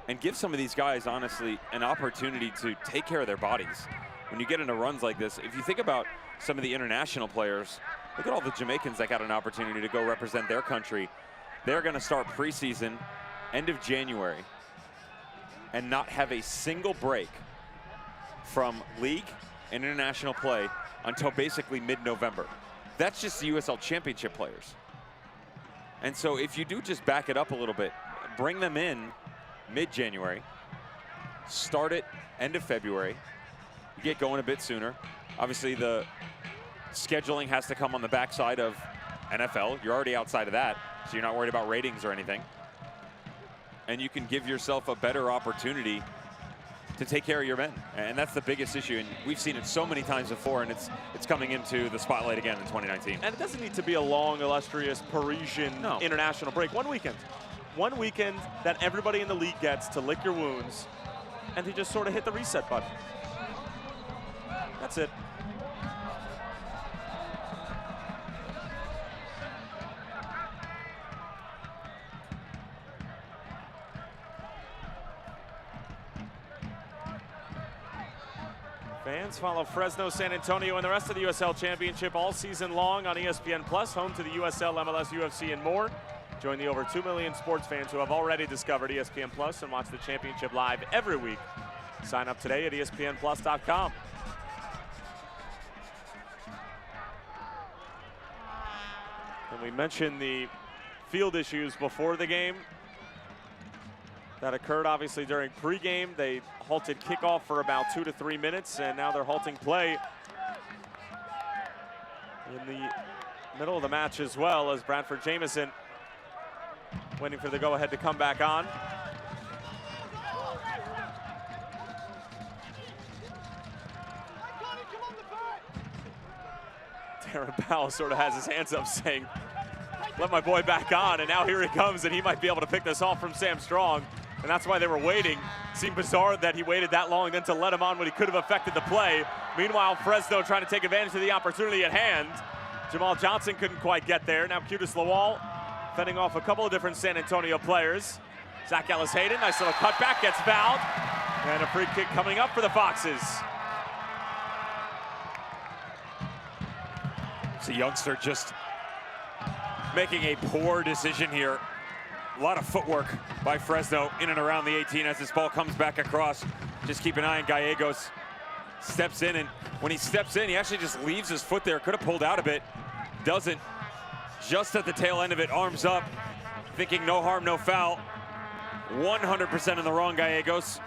and give some of these guys, honestly, an opportunity to take care of their bodies. When you get into runs like this, if you think about some of the international players, look at all the Jamaicans that got an opportunity to go represent their country. They're going to start preseason end of January and not have a single break from league and international play until basically mid-November. That's just the USL Championship players. And so if you do just back it up a little bit, bring them in mid-January, start it end of February, you get going a bit sooner. Obviously the scheduling has to come on the backside of NFL. You're already outside of that, so you're not worried about ratings or anything. And you can give yourself a better opportunity to take care of your men. And that's the biggest issue. And we've seen it so many times before, and it's coming into the spotlight again in 2019. And it doesn't need to be a long, illustrious Parisian international break. One weekend. One weekend that everybody in the league gets to lick your wounds and to just sort of hit the reset button. That's it. Fans follow Fresno, San Antonio, and the rest of the USL Championship all season long on ESPN+, home to the USL, MLS, UFC, and more. Join the over 2 million sports fans who have already discovered ESPN+ and watch the championship live every week. Sign up today at ESPNplus.com. And we mentioned the field issues before the game that occurred obviously during pregame. They halted kickoff for about 2 to 3 minutes, and now they're halting play in the middle of the match as well, as Bradford Jamieson waiting for the go-ahead to come back on. Darren Powell sort of has his hands up saying, let my boy back on, and now here he comes, and he might be able to pick this off from Sam Strong. And that's why they were waiting. Seemed bizarre that he waited that long then to let him on when he could have affected the play. Meanwhile, Fresno trying to take advantage of the opportunity at hand. Jamal Johnson couldn't quite get there. Now Qudus Lawal fending off a couple of different San Antonio players. Zach Ellis-Hayden, nice little cutback, gets fouled. And a free kick coming up for the Foxes. It's a youngster just making a poor decision here. A lot of footwork by Fresno in and around the 18 as this ball comes back across. Just keep an eye on Gallegos. Steps in, and when he steps in, he actually just leaves his foot there. Could have pulled out a bit. Doesn't. Just at the tail end of it, arms up, thinking no harm, no foul. 100% in the wrong, Gallegos.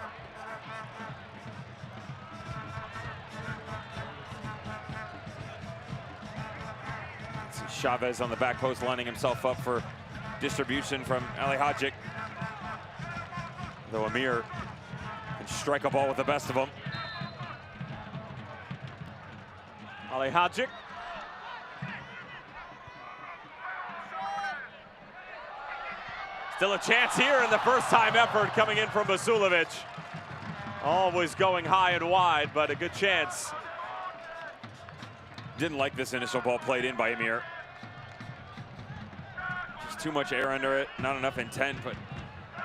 See Chavez on the back post lining himself up for distribution from Ali Hadjic. Though Amir can strike a ball with the best of them. Ali Hadjic. Still a chance here in the first-time effort coming in from Basulovic. Always going high and wide, but a good chance. Didn't like this initial ball played in by Amir. Just too much air under it, not enough intent, but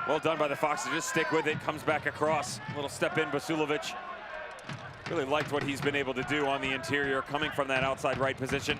well done by the Foxes. Just stick with it, comes back across. A little step in, Basulovic. Really liked what he's been able to do on the interior, coming from that outside right position.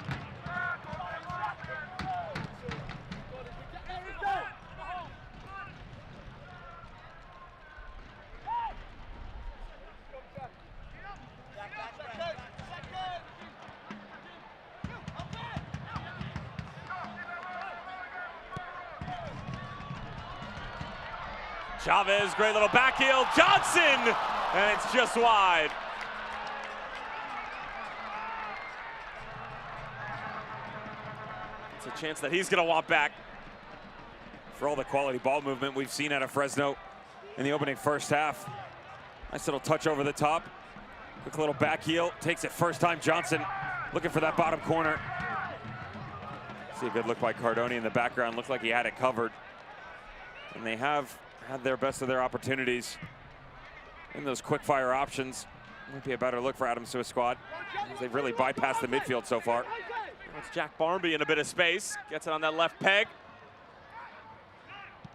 Chavez, great little back heel. Johnson, and it's just wide. It's a chance that he's going to want back. For all the quality ball movement we've seen out of Fresno in the opening first half. Nice little touch over the top. Quick little back heel, takes it first time. Johnson looking for that bottom corner. See a good look by Cardoni in the background. Looked like he had it covered. And they have had their best of their opportunities in those quick fire options. Might be a better look for Adams to a squad. They've really bypassed the midfield so far. It's Jack Barnby in a bit of space. Gets it on that left peg.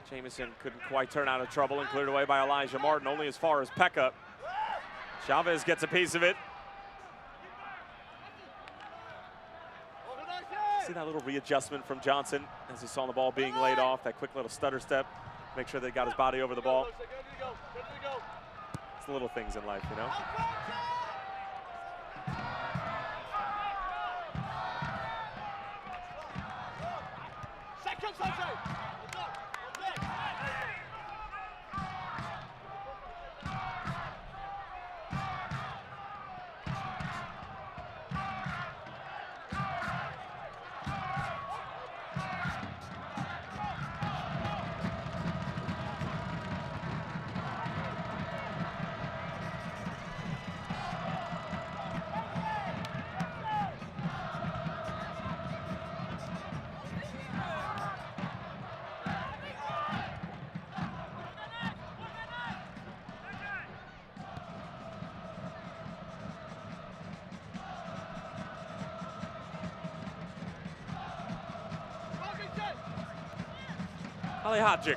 Jamison couldn't quite turn out of trouble and cleared away by Elijah Martin, only as far as Pekka. Chavez gets a piece of it. See that little readjustment from Johnson as he saw the ball being laid off, that quick little stutter step. Make sure they got his body over the ball. It's the little things in life, you know? Ali Hadjic.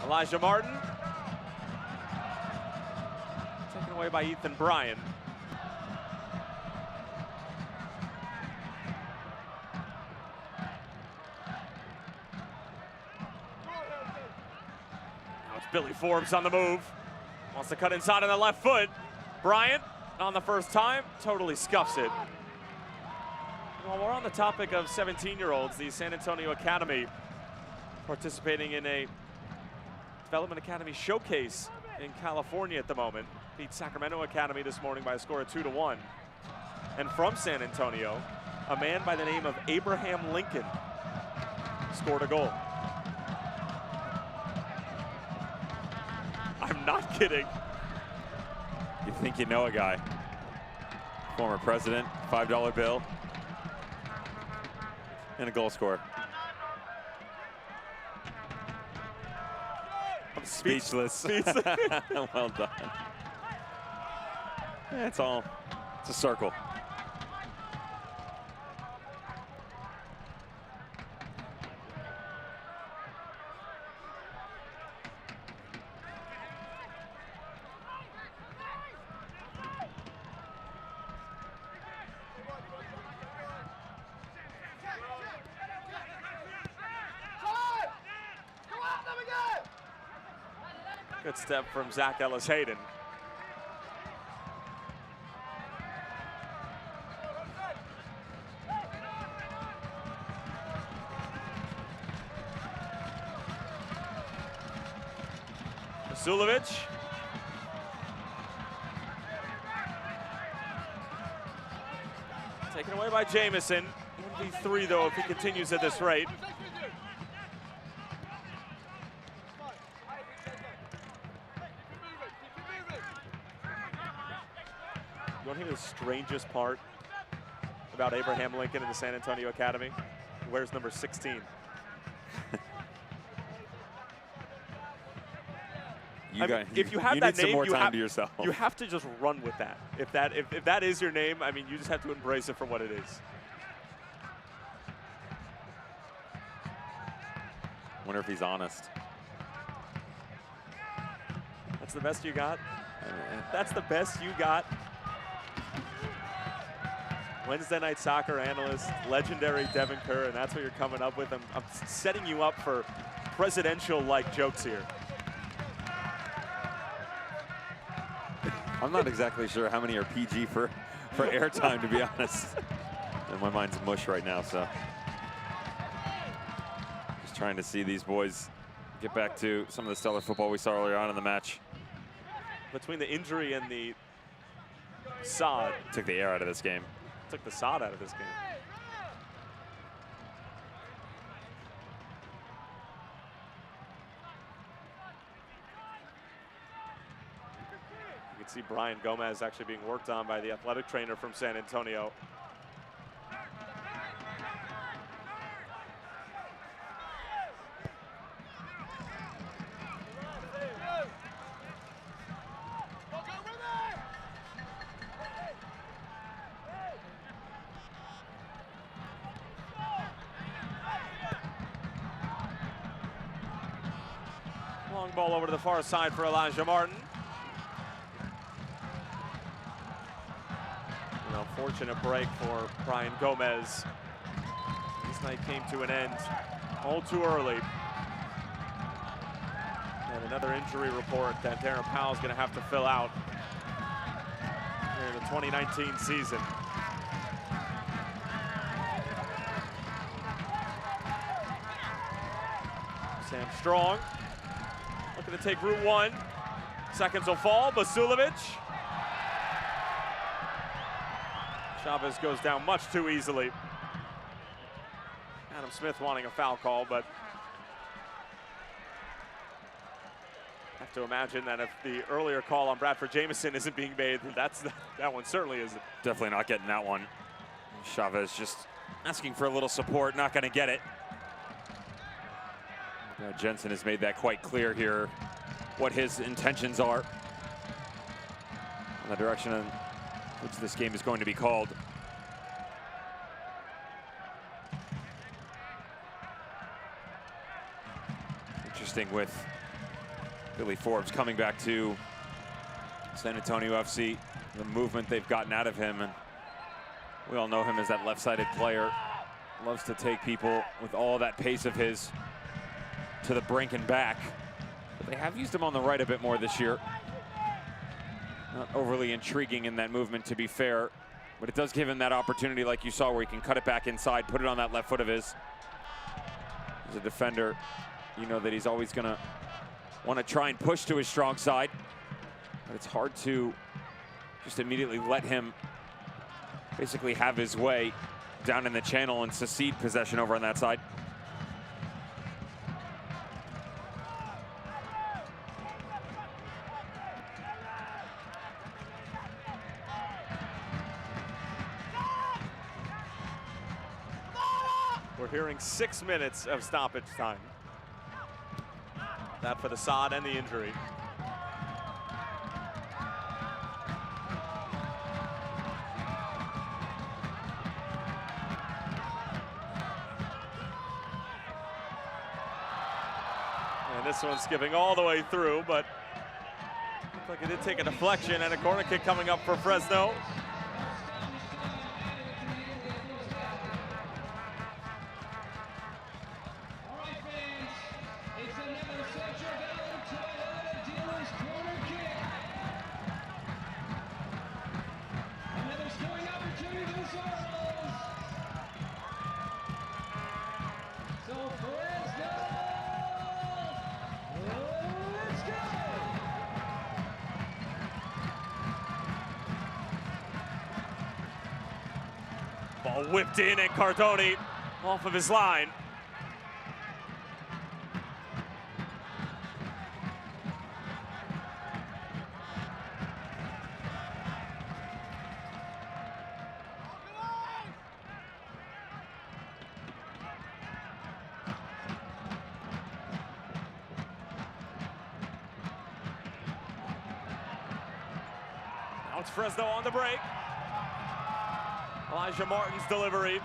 Elijah Martin. Taken away by Ethan Bryan. Billy Forbes on the move. Wants to cut inside on the left foot. Bryant on the first time, totally scuffs it. While we're on the topic of 17-year-olds, the San Antonio Academy participating in a Development Academy showcase in California at the moment. Beat Sacramento Academy this morning by a score of 2-1. And from San Antonio, a man by the name of Abraham Lincoln scored a goal. I'm not kidding. You think you know a guy. Former president, $5 bill, and a goal scorer. I'm speechless. Well done. Yeah, it's a circle. Good step from Zach Ellis-Hayden. Vasulovic. Taken away by Jamison. 1v3 though if he continues at this rate. You want to hear the strangest part about Abraham Lincoln in the San Antonio Academy? He wears number 16. If you have that name, you have to just run with that. If that is your name, I mean, you just have to embrace it for what it is. Wonder if he's honest. That's the best you got? That's the best you got? Wednesday Night Soccer analyst, legendary Devin Kerr, and that's what you're coming up with. I'm setting you up for presidential-like jokes here. I'm not exactly sure how many are PG for airtime, to be honest. And my mind's mush right now, so. Just trying to see these boys get back to some of the stellar football we saw earlier on in the match. Between the injury and the sod. Took the air out of this game. Took the sod out of this game. You can see Brian Gomez actually being worked on by the athletic trainer from San Antonio. Long ball over to the far side for Elijah Martin. An unfortunate break for Brian Gomez. This night came to an end all too early. And another injury report that Darren Powell's going to have to fill out during the 2019 season. Sam Strong looking to take Route 1. Seconds will fall. Vasulovic. Chavez goes down much too easily. Adam Smith wanting a foul call, but I have to imagine that if the earlier call on Bradford Jamison isn't being made, that one certainly isn't. Definitely not getting that one. Chavez just asking for a little support, not going to get it. Jensen has made that quite clear here, what his intentions are, and the direction in which this game is going to be called. Interesting with Billy Forbes coming back to San Antonio FC, the movement they've gotten out of him, and we all know him as that left-sided player. Loves to take people with all that pace of his to the brink and back. But they have used him on the right a bit more this year. Not overly intriguing in that movement, to be fair, but it does give him that opportunity, like you saw, where he can cut it back inside, put it on that left foot of his. As a defender, you know that he's always gonna want to try and push to his strong side, but it's hard to just immediately let him basically have his way down in the channel and secede possession over on that side. We're hearing 6 minutes of stoppage time. That for the sod and the injury. And this one's skipping all the way through, but looks like it did take a deflection, and a corner kick coming up for Fresno. whipped in, and Cardoni off of his line. Now it's Fresno on the break. Elijah Martin's delivery,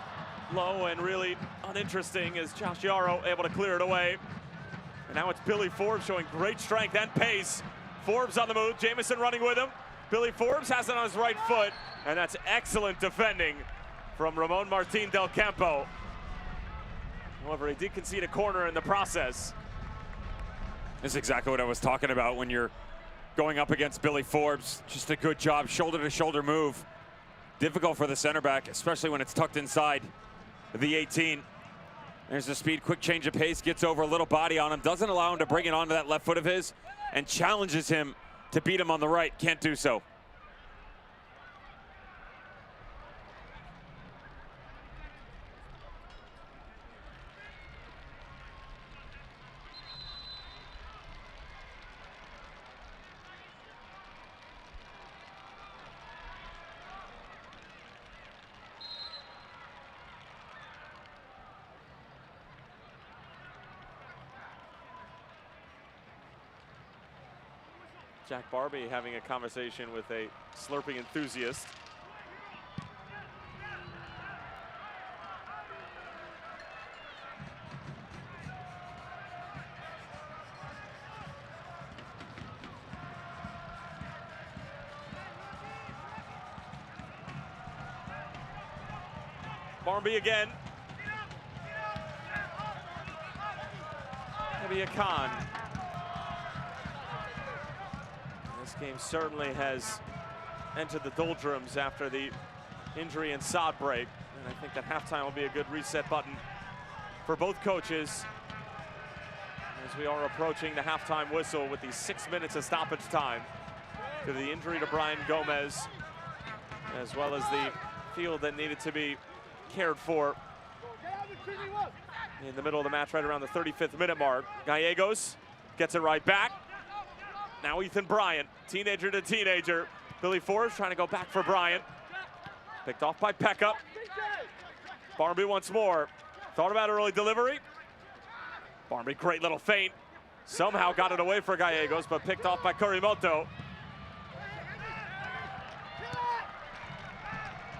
low and really uninteresting as Josh Yarrow able to clear it away. And now it's Billy Forbes showing great strength and pace. Forbes on the move, Jamison running with him. Billy Forbes has it on his right foot, and that's excellent defending from Ramon Martin del Campo. However, he did concede a corner in the process. This is exactly what I was talking about when you're going up against Billy Forbes. Just a good job, shoulder-to-shoulder move. Difficult for the center back, especially when it's tucked inside the 18. There's the speed, quick change of pace, gets over a little body on him, doesn't allow him to bring it onto that left foot of his, and challenges him to beat him on the right. Can't do so. Jack Barbie having a conversation with a slurping enthusiast. Barnby again. Maybe a Khan. This game certainly has entered the doldrums after the injury and sod break. And I think that halftime will be a good reset button for both coaches as we are approaching the halftime whistle with the 6 minutes of stoppage time to the injury to Brian Gomez, as well as the field that needed to be cared for in the middle of the match, right around the 35th minute mark. Gallegos gets it right back. Now Ethan Bryant, teenager to teenager. Billy Forbes trying to go back for Bryant. Picked off by Pekka. Barnby once more. Thought about early delivery. Barnby, great little feint. Somehow got it away for Gallegos, but picked off by Kurimoto.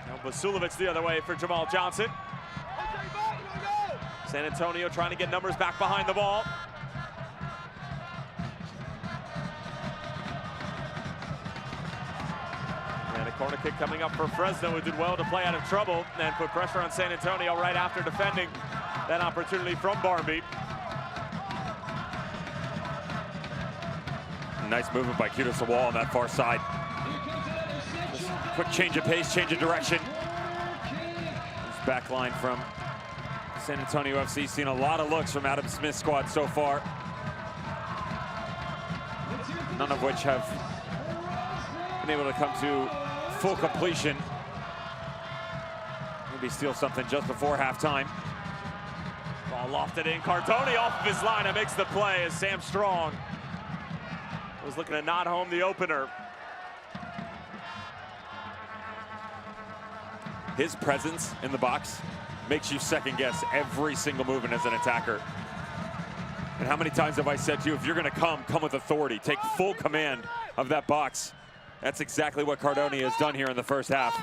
Now Vasilovic the other way for Jamal Johnson. San Antonio trying to get numbers back behind the ball. And a corner kick coming up for Fresno, who did well to play out of trouble and put pressure on San Antonio right after defending that opportunity from Barnby. Nice movement by Kudos the wall on that far side. Just quick change of pace, change of direction. This back line from San Antonio FC, seen a lot of looks from Adam Smith's squad so far, none of which have been able to come to full completion. Maybe steal something just before halftime. Ball lofted in, Cardoni off of his line and makes the play as Sam Strong was looking to nod home the opener. His presence in the box makes you second guess every single movement as an attacker. And how many times have I said to you, if you're gonna come with authority, take full command of that box. That's exactly what Cardoni has done here in the first half.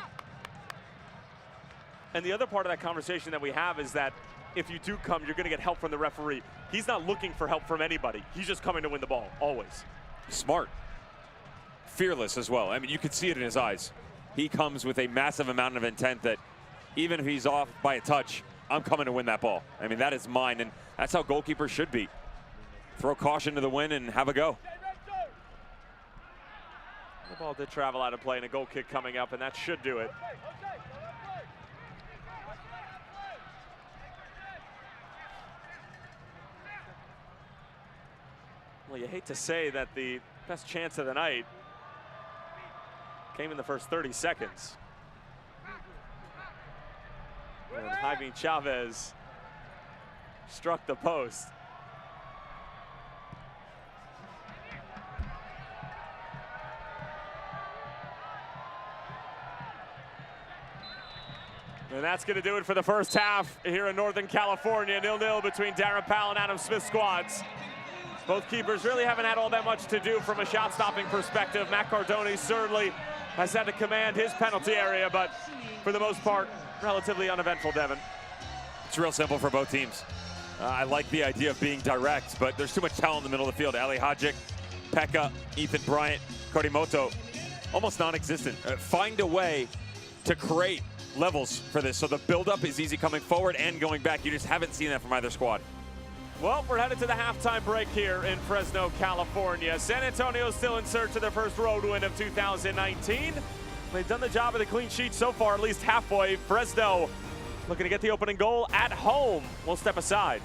And the other part of that conversation that we have is that if you do come, you're gonna get help from the referee. He's not looking for help from anybody. He's just coming to win the ball, always. Smart. Fearless as well. I mean, you could see it in his eyes. He comes with a massive amount of intent that even if he's off by a touch, I'm coming to win that ball. I mean, that is mine, and that's how goalkeepers should be. Throw caution to the wind and have a go. The ball did travel out of play and a goal kick coming up, and that should do it. Well, you hate to say that the best chance of the night came in the first 30 seconds. And Jaime Chavez struck the post. And that's going to do it for the first half here in Northern California. 0-0 between Darren Powell and Adam Smith squads. Both keepers really haven't had all that much to do from a shot-stopping perspective. Matt Cardone certainly has had to command his penalty area, but for the most part, relatively uneventful, Devin. It's real simple for both teams. I like the idea of being direct, but there's too much talent in the middle of the field. Ali Hadjic, Pekka, Ethan Bryant, Cody Moto, almost non-existent. Find a way to create levels for this, so the build-up is easy coming forward and going back. You just haven't seen that from either squad. Well, we're headed to the halftime break here in Fresno, California. San Antonio still in search of their first road win of 2019. They've done the job of the clean sheet so far, at least halfway. Fresno looking to get the opening goal at home. We'll step aside.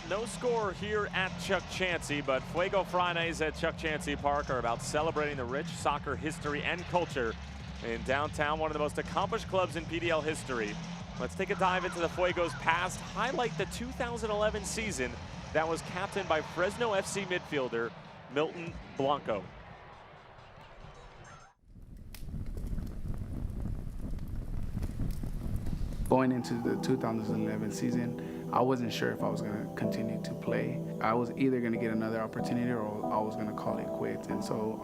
No score here at Chuck Chansey, but Fuego Fridays at Chuck Chansey Park are about celebrating the rich soccer history and culture in downtown, one of the most accomplished clubs in PDL history. Let's take a dive into the Fuego's past, highlight the 2011 season that was captained by Fresno FC midfielder Milton Blanco. Going into the 2011 season, I wasn't sure if I was going to continue to play. I was either going to get another opportunity or I was going to call it quits. And so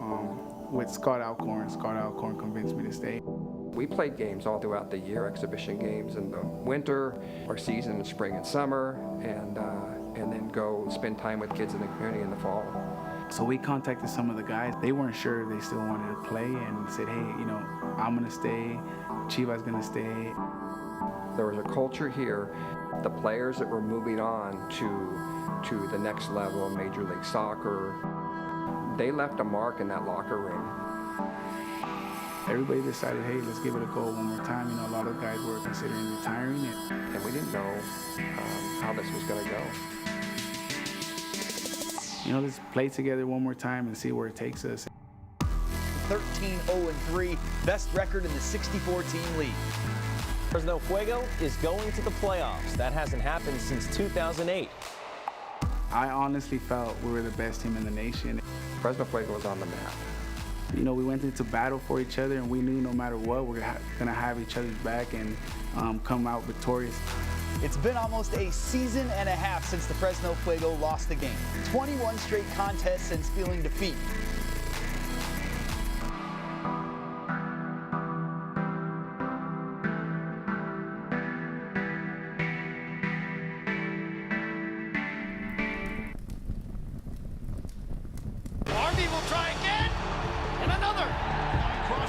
with Scott Alcorn convinced me to stay. We played games all throughout the year, exhibition games in the winter, our season in spring and summer, and then go spend time with kids in the community in the fall. So we contacted some of the guys. They weren't sure if they still wanted to play and said, hey, you know, I'm going to stay, Chiva's going to stay. There was a culture here. The players that were moving on to the next level of Major League Soccer, they left a mark in that locker room. Everybody decided, hey, let's give it a go one more time. You know, a lot of guys were considering retiring. And we didn't know how this was going to go. You know, let's play together one more time and see where it takes us. 13-0-3, best record in the 64-team league. Fresno Fuego is going to the playoffs. That hasn't happened since 2008. I honestly felt we were the best team in the nation. Fresno Fuego was on the map. You know, we went into battle for each other, and we knew no matter what, we're gonna have each other's back and come out victorious. It's been almost a season and a half since the Fresno Fuego lost the game. 21 straight contests since feeling defeat.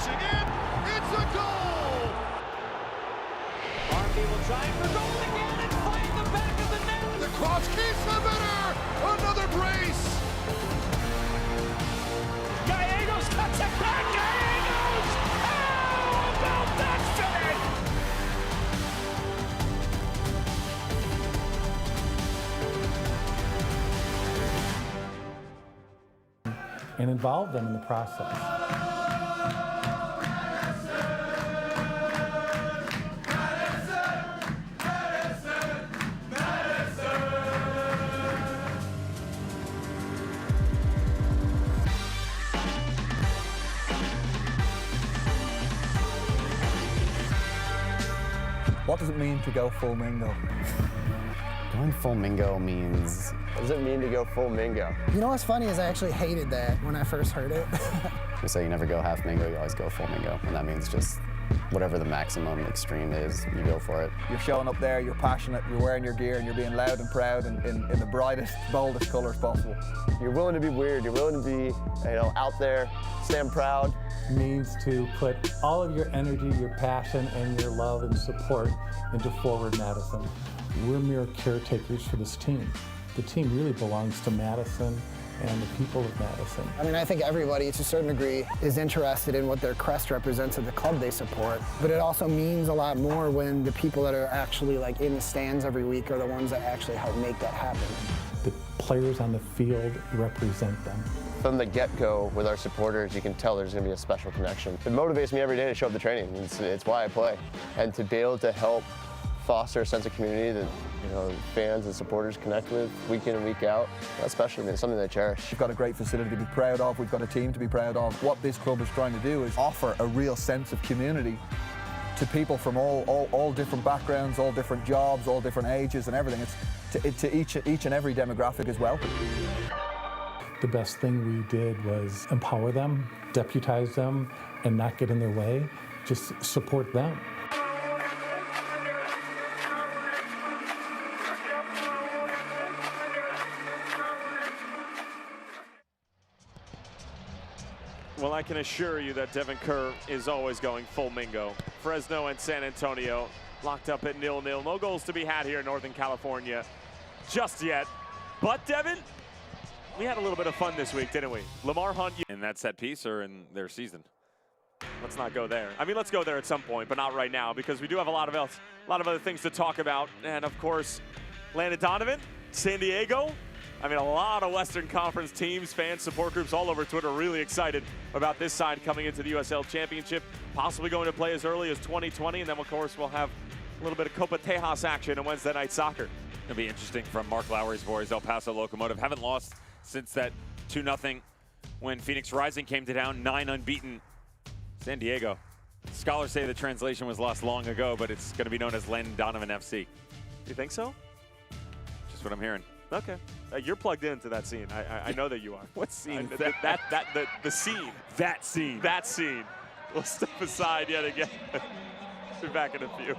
pushing in. It's a goal. Harvey will try for goal again and find the back of the net. The cross keeps the winner. Another brace. Gallegos cuts it back. Gallegos! How about that finish? And involve them in the process. What does it mean to go full Mingo? Going full Mingo means... What does it mean to go full Mingo? You know what's funny is I actually hated that when I first heard it. We say you never go half Mingo, you always go full Mingo. And that means just whatever the maximum extreme is, you go for it. You're showing up there, you're passionate, you're wearing your gear, and you're being loud and proud in the brightest, boldest colors possible. You're willing to be weird. You're willing to be, out there, stand proud. Means to put all of your energy, your passion, and your love and support into Forward Madison. We're mere caretakers for this team. The team really belongs to Madison and the people of Madison. I mean, I think everybody, to a certain degree, is interested in what their crest represents of the club they support. But it also means a lot more when the people that are actually in the stands every week are the ones that actually help make that happen. The players on the field represent them. From the get-go with our supporters, you can tell there's going to be a special connection. It motivates me every day to show up to training. It's why I play. And to be able to help foster a sense of community that fans and supporters connect with week in and week out, that's special to me. It's something that I cherish. We've got a great facility to be proud of. We've got a team to be proud of. What this club is trying to do is offer a real sense of community to people from all different backgrounds, all different jobs, all different ages and everything. It's to each and every demographic as well. The best thing we did was empower them, deputize them, and not get in their way. Just support them. Well, I can assure you that Devin Kerr is always going full Mingo. Fresno and San Antonio locked up at 0-0. No goals to be had here in Northern California just yet. But, Devin, we had a little bit of fun this week, didn't we? Lamar Hunt. In that set piece or in their season? Let's not go there. I mean, let's go there at some point, but not right now, because we do have a lot of other things to talk about. And, of course, Landon Donovan, San Diego. I mean, a lot of Western Conference teams, fans, support groups all over Twitter really excited about this side coming into the USL Championship, possibly going to play as early as 2020. And then, of course, we'll have a little bit of Copa Tejas action on Wednesday Night Soccer. It'll be interesting from Mark Lowry's boys, El Paso Locomotive. Haven't lost since that 2-0 when Phoenix Rising came to town, 9 unbeaten. San Diego. Scholars say the translation was lost long ago, but it's going to be known as Landon Donovan FC. You think so? Just what I'm hearing. Okay. You're plugged into that scene. I know that you are. What scene? The scene. That scene. That scene. We'll step aside yet again. Be back in a few.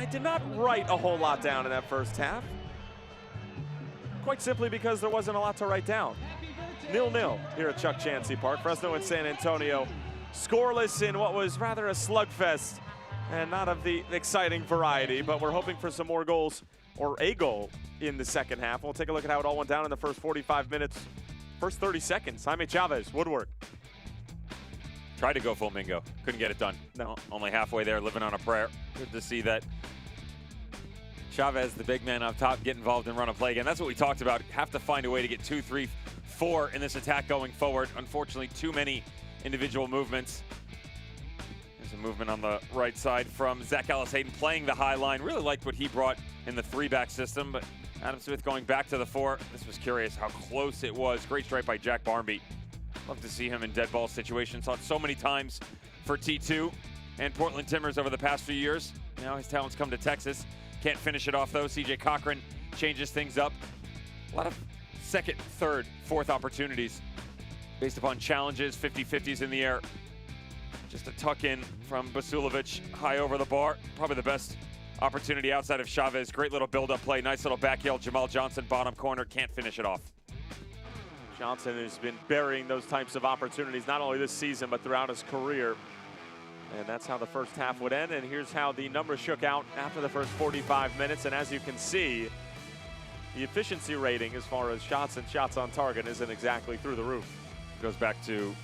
I did not write a whole lot down in that first half. Quite simply because there wasn't a lot to write down. 0-0 here at Chuck Chansey Park. Fresno and San Antonio scoreless in what was rather a slugfest and not of the exciting variety, but we're hoping for some more goals or a goal in the second half. We'll take a look at how it all went down in the first 45 minutes, first 30 seconds. Jaime Chavez, Woodward. Tried to go flamingo, couldn't get it done. No. Only halfway there, living on a prayer. Good to see that Chavez, the big man up top, get involved and run a play again. That's what we talked about. Have to find a way to get 2, 3, 4 in this attack going forward. Unfortunately, too many individual movements. There's a movement on the right side from Zach Ellis-Hayden playing the high line. Really liked what he brought in the 3-back system, but Adam Smith going back to the 4. This was curious how close it was. Great strike by Jack Barmby. Love to see him in dead ball situations. Saw it so many times for T2 and Portland Timbers over the past few years. Now his talents come to Texas. Can't finish it off though. CJ Cochran changes things up. A lot of second, third, fourth opportunities based upon challenges, 50-50s in the air. Just a tuck in from Basulovic high over the bar. Probably the best opportunity outside of Chavez. Great little build-up play. Nice little back heel. Jamal Johnson, bottom corner. Can't finish it off. Johnson has been burying those types of opportunities, not only this season, but throughout his career. And that's how the first half would end. And here's how the numbers shook out after the first 45 minutes. And as you can see, the efficiency rating as far as shots and shots on target isn't exactly through the roof. Goes back to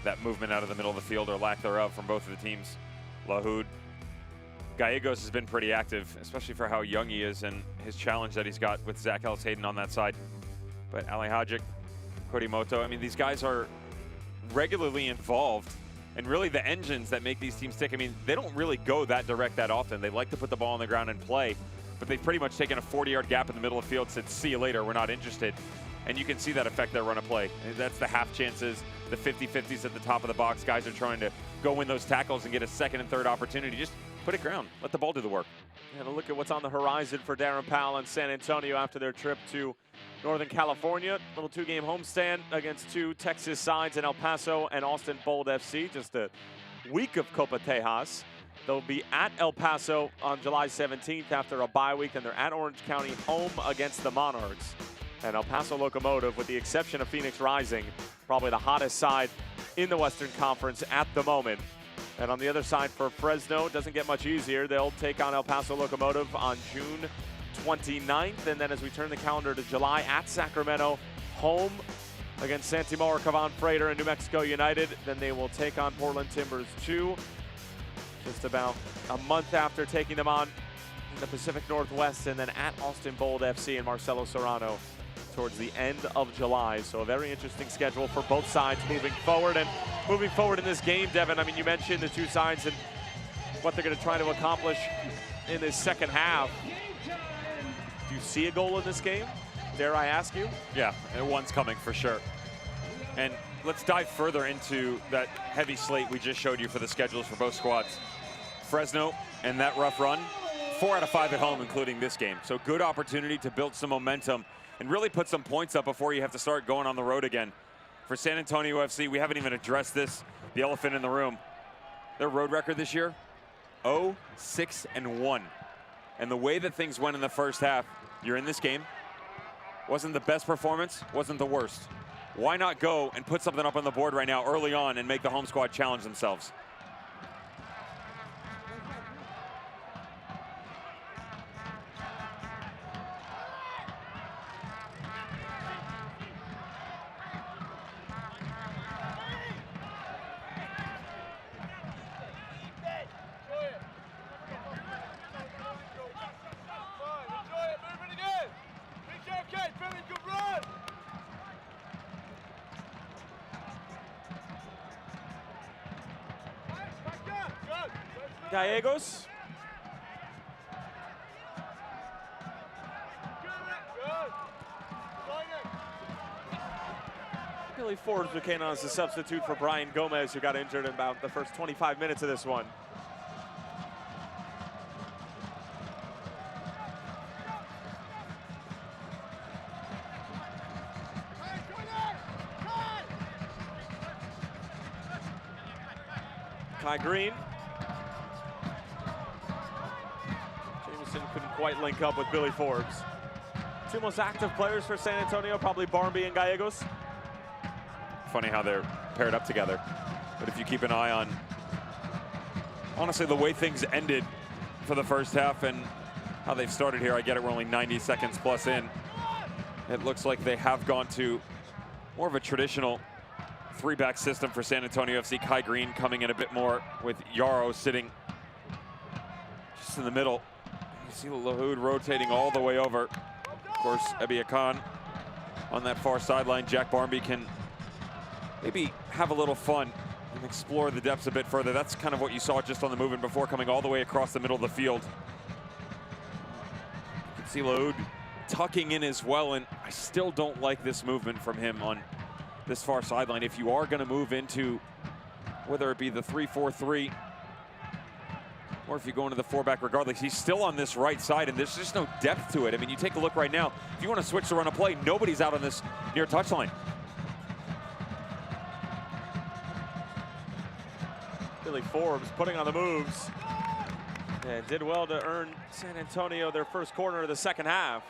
that movement out of the middle of the field or lack thereof from both of the teams. Lahoud. Gallegos has been pretty active, especially for how young he is and his challenge that he's got with Zach Ellis-Hayden on that side. But Ali Hadjic, Korimoto, I mean, these guys are regularly involved and really the engines that make these teams tick. I mean, they don't really go that direct that often. They like to put the ball on the ground and play, but they've pretty much taken a 40-yard gap in the middle of the field, said, see you later, we're not interested. And you can see that affect their run of play. And that's the half chances, the 50-50s at the top of the box. Guys are trying to go win those tackles and get a second and third opportunity. Just put it ground, let the ball do the work. And a look at what's on the horizon for Darren Powell and San Antonio after their trip to Northern California. Little 2-game homestand against 2 Texas sides in El Paso and Austin Bold FC. Just a week of Copa Tejas. They'll be at El Paso on July 17th after a bye week, and they're at Orange County home against the Monarchs. And El Paso Locomotive, with the exception of Phoenix Rising, probably the hottest side in the Western Conference at the moment. And on the other side for Fresno, it doesn't get much easier. They'll take on El Paso Locomotive on June 29th. And then as we turn the calendar to July, at Sacramento, home against Santimar Cavan Freighter and New Mexico United. Then they will take on Portland Timbers 2, just about a month after taking them on in the Pacific Northwest. And then at Austin Bold FC and Marcelo Serrano towards the end of July. So a very interesting schedule for both sides moving forward. And moving forward in this game, Devin, I mean, you mentioned the 2 sides and what they're going to try to accomplish in this second half. Do you see a goal in this game? Dare I ask you? Yeah, and one's coming for sure. And let's dive further into that heavy slate we just showed you for the schedules for both squads. Fresno and that rough run, 4 out of 5 at home, including this game. So good opportunity to build some momentum and really put some points up before you have to start going on the road again. For San Antonio FC, we haven't even addressed this, the elephant in the room. Their road record this year, 0-6-1. And the way that things went in the first half, you're in this game. Wasn't the best performance, wasn't the worst. Why not go and put something up on the board right now early on and make the home squad challenge themselves? Gallegos. Billy Forbes became on as a substitute for Brian Gomez, who got injured in about the first 25 minutes of this one. Kai Green. Jamison couldn't quite link up with Billy Forbes. Two most active players for San Antonio, probably Barmby and Gallegos. Funny how they're paired up together. But if you keep an eye on, honestly, the way things ended for the first half and how they've started here, I get it, we're only 90 seconds plus in. It looks like they have gone to more of a traditional three-back system for San Antonio FC. Kai Green coming in a bit more with Yarrow sitting just in the middle. You see Lahoud rotating all the way over. Of course, Ebia Khan on that far sideline. Jack Barmby can maybe have a little fun and explore the depths a bit further. That's kind of what you saw just on the movement before, coming all the way across the middle of the field. You can see Lahoud tucking in as well, and I still don't like this movement from him on this far sideline. If you are going to move into, whether it be the 3-4-3 or if you go into the four-back, regardless, he's still on this right side, and there's just no depth to it. I mean, you take a look right now. If you want to switch to run a play, nobody's out on this near touchline. Billy Forbes putting on the moves and did well to earn San Antonio their first corner of the second half.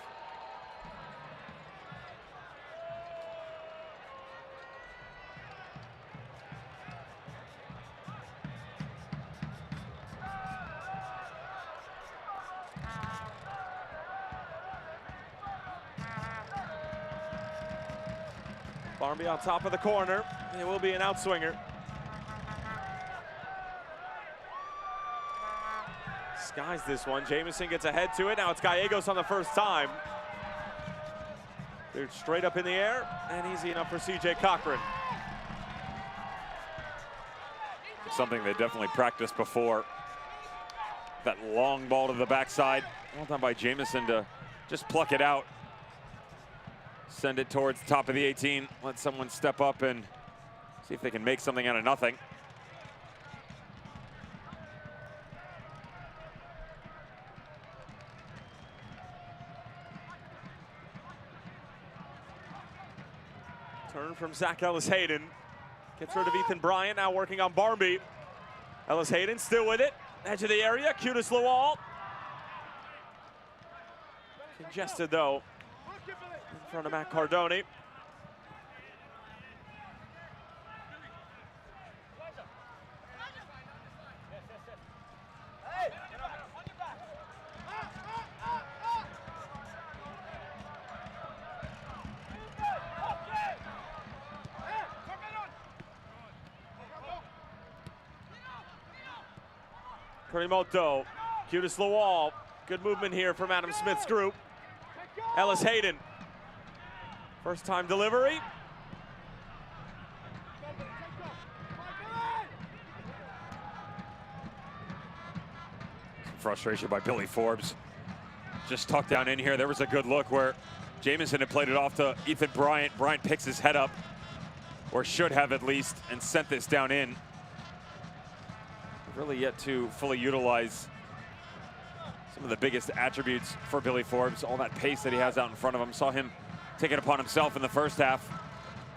Barmby on top of the corner. It will be an outswinger. Skies this one. Jamison gets ahead to it. Now it's Gallegos on the first time. They're straight up in the air and easy enough for CJ Cochran. Something they definitely practiced before. That long ball to the backside. Well done by Jamison to just pluck it out. Send it towards the top of the 18. Let someone step up and see if they can make something out of nothing. Turn from Zach Ellis-Hayden. Gets rid of Ethan Bryant, now working on Barmby. Ellis-Hayden still with it. Edge of the area, Qudus Lawal. Congested though, in front of Matt Cardoni. Kurimoto, Qudus Lawal. Good movement here from Adam Smith's group. Ellis-Hayden. First time delivery. Some frustration by Billy Forbes. Just tucked down in here. There was a good look where Jamison had played it off to Ethan Bryant. Bryant picks his head up, or should have at least, and sent this down in. Really yet to fully utilize some of the biggest attributes for Billy Forbes. All that pace that he has out in front of him. Saw him take it upon himself in the first half.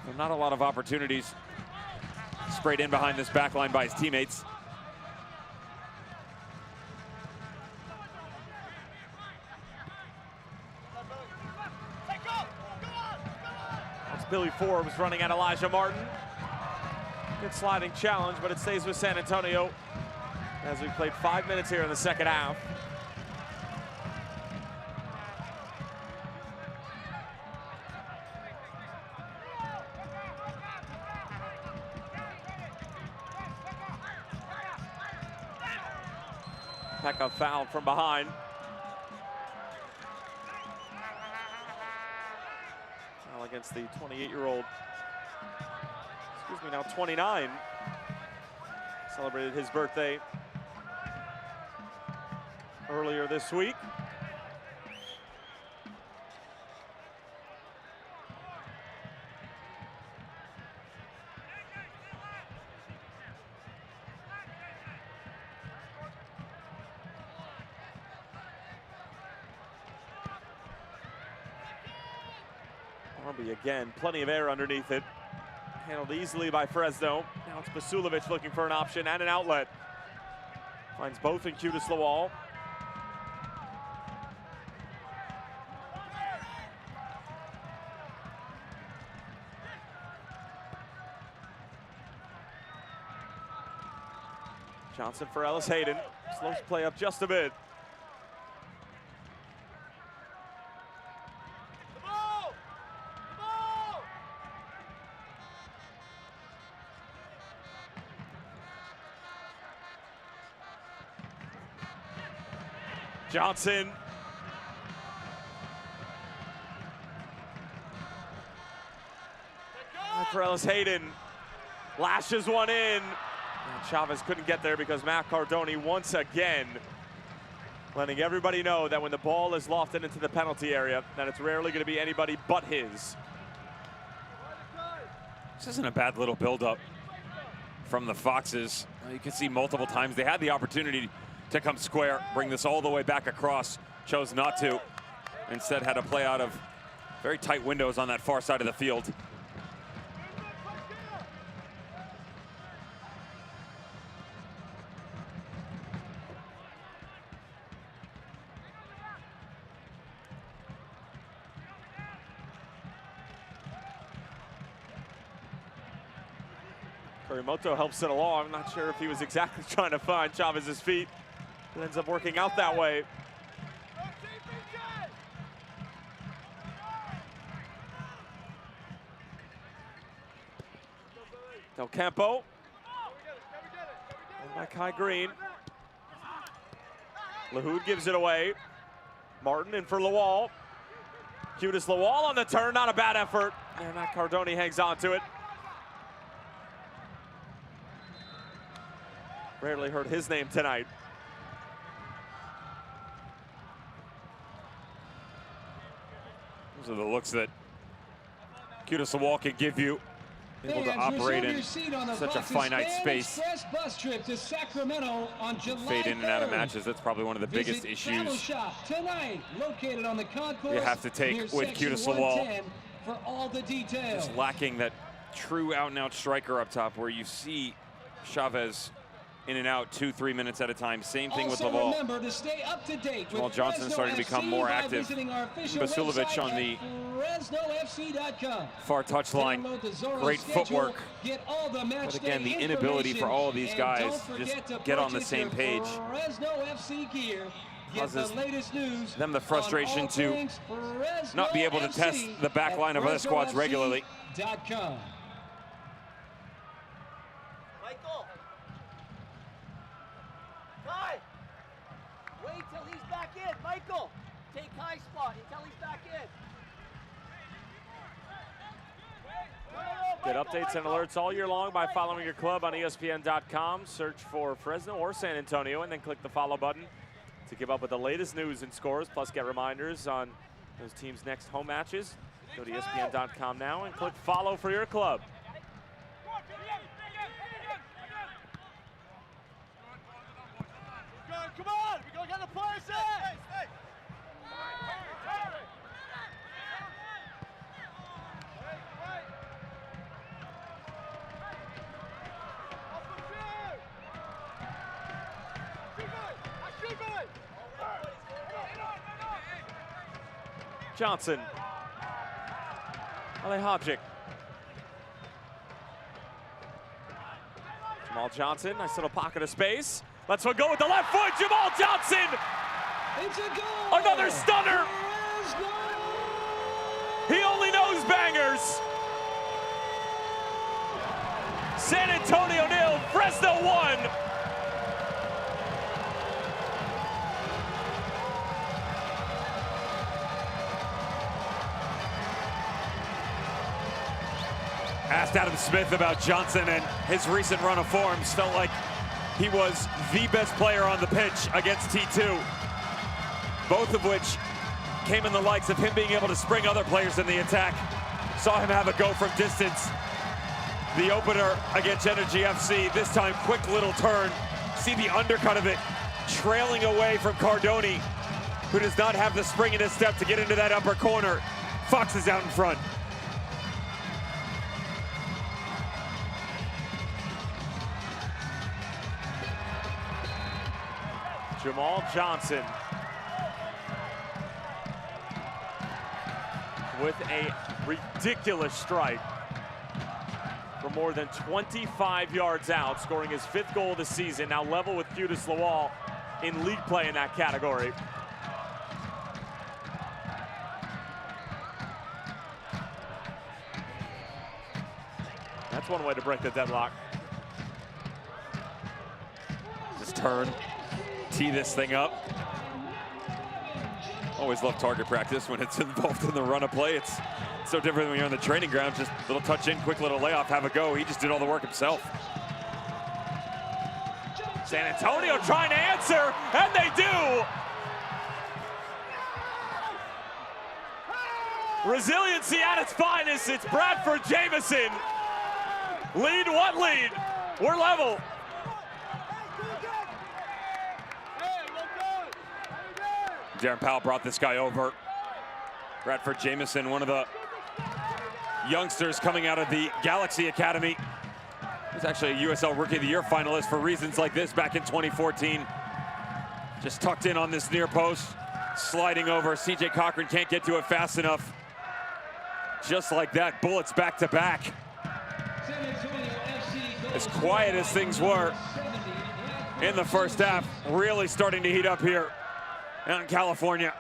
And not a lot of opportunities. Sprayed in behind this back line by his teammates. That's Billy Forbes running at Elijah Martin. Good sliding challenge, but it stays with San Antonio as we played 5 minutes here in the second half. Pekka fouled from behind. Foul against the 28-year-old, excuse me, now 29. Celebrated his birthday earlier this week. Barmby again, plenty of air underneath it. Handled easily by Fresno. Now it's Basulovic looking for an option and an outlet. Finds both in Qudus Lawal. Johnson for Ellis Hayden. Slows play up just a bit. Johnson. For Ellis Hayden. Lashes one in. And Chavez couldn't get there because Matt Cardoni once again letting everybody know that when the ball is lofted into the penalty area, that it's rarely going to be anybody but his. This isn't a bad little build-up from the Foxes. You can see multiple times they had the opportunity to come square, bring this all the way back across, chose not to. Instead had to play out of very tight windows on that far side of the field. Kurimoto helps it along. I'm not sure if he was exactly trying to find Chavez's feet. It ends up working out that way. Del Campo. By Kai Green. Lahoud gives it away. Martin in for Lawal. Cutest Lawal on the turn, not a bad effort. And Matt Cardoni hangs on to it. Rarely heard his name tonight. Those are the looks that Cutest Lawal can give you. Able to operate in such a finite space. Bus trip to Sacramento on July Fade in and out of matches. That's probably one of the biggest issues tonight, located on the concourse you have to take with Cutest Lawal. For all the details. Just lacking that true out-and-out striker up top where you see Chavez in and out 2-3 minutes at a time. Same thing with Lawal. Remember to stay up to date Jamal Johnson starting to become more active. Basilovic on the far touchline. Great footwork. But again, the inability for all of these guys to just get on the same page causes them the frustration to not be able to test the back line of other squads regularly. Wait till he's back in. Michael, take Kai's spot until he's back in. Get updates and alerts all year long by following your club on ESPN.com. Search for Fresno or San Antonio and then click the follow button to keep up with the latest news and scores, plus get reminders on those teams' next home matches. Go to ESPN.com now and click follow for your club. Come on, we gotta get the players in. Johnson. Alehajic. Jamal Johnson, nice little pocket of space. Let's go with the left foot, Jamal Johnson! It's a goal! Another stunner! He only knows bangers! San Antonio 0, Fresno 1! Asked Adam Smith about Johnson and his recent run of forms. Felt like he was the best player on the pitch against T2. Both of which came in the likes of him being able to spring other players in the attack. Saw him have a go from distance. The opener against Energy FC, this time quick little turn. See the undercut of it, trailing away from Cardoni, who does not have the spring in his step to get into that upper corner. Fox is out in front. Jamal Johnson with a ridiculous strike. from more than 25 yards out, scoring his 5th goal of the season, now level with Qudis Lawal in league play in that category. That's one way to break the deadlock. Just turn, tee this thing up. Always love target practice when it's involved in the run of play. It's so different when you're on the training ground. Just little touch in, quick little layoff, have a go. He just did all the work himself. San Antonio trying to answer, and they do! Resiliency at its finest. It's Bradford Jamieson. Lead, what lead? We're level. Darren Powell brought this guy over. Bradford Jamieson, one of the youngsters coming out of the Galaxy Academy. He's actually a USL Rookie of the Year finalist for reasons like this back in 2014. Just tucked in on this near post, sliding over. CJ Cochran can't get to it fast enough. Just like that, bullets back to back. As quiet as things were in the first half, really starting to heat up here out in California.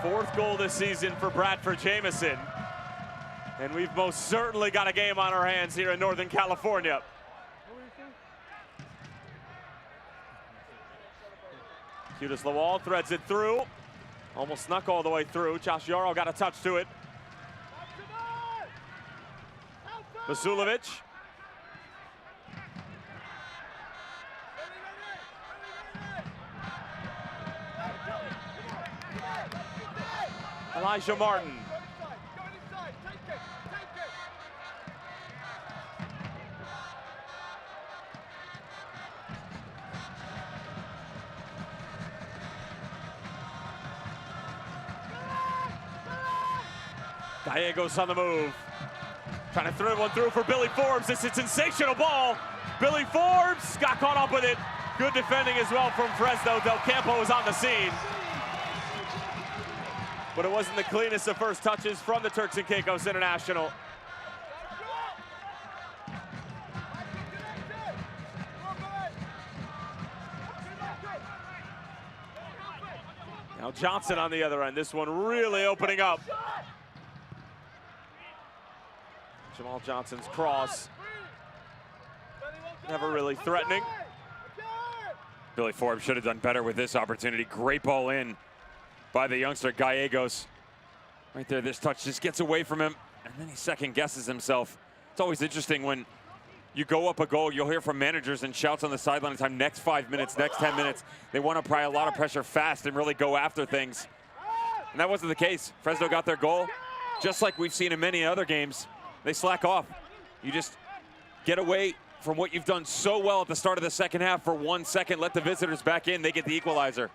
Fourth goal this season for Bradford Jamieson. And we've most certainly got a game on our hands here in Northern California. Qudis Lawal threads it through. Almost snuck all the way through. Josh Yarrow got a touch to it. Vasilovic. Elijah Martin. Gallegos on the move. Trying to throw one through for Billy Forbes. This is a sensational ball. Billy Forbes got caught up with it. Good defending as well from Fresno. Del Campo was on the scene. But it wasn't the cleanest of first touches from the Turks and Caicos International. Now Johnson on the other end. This one really opening up. Jamal Johnson's cross. Never really threatening. Billy Forbes should have done better with this opportunity. Great ball in by the youngster Gallegos. Right there, this touch just gets away from him, and then he second guesses himself. It's always interesting when you go up a goal, you'll hear from managers and shouts on the sideline time, next 5 minutes, next 10 minutes. They want to apply a lot of pressure fast and really go after things. And that wasn't the case. Fresno got their goal, just like we've seen in many other games. They slack off. You just get away from what you've done so well at the start of the second half for 1 second, let the visitors back in, they get the equalizer.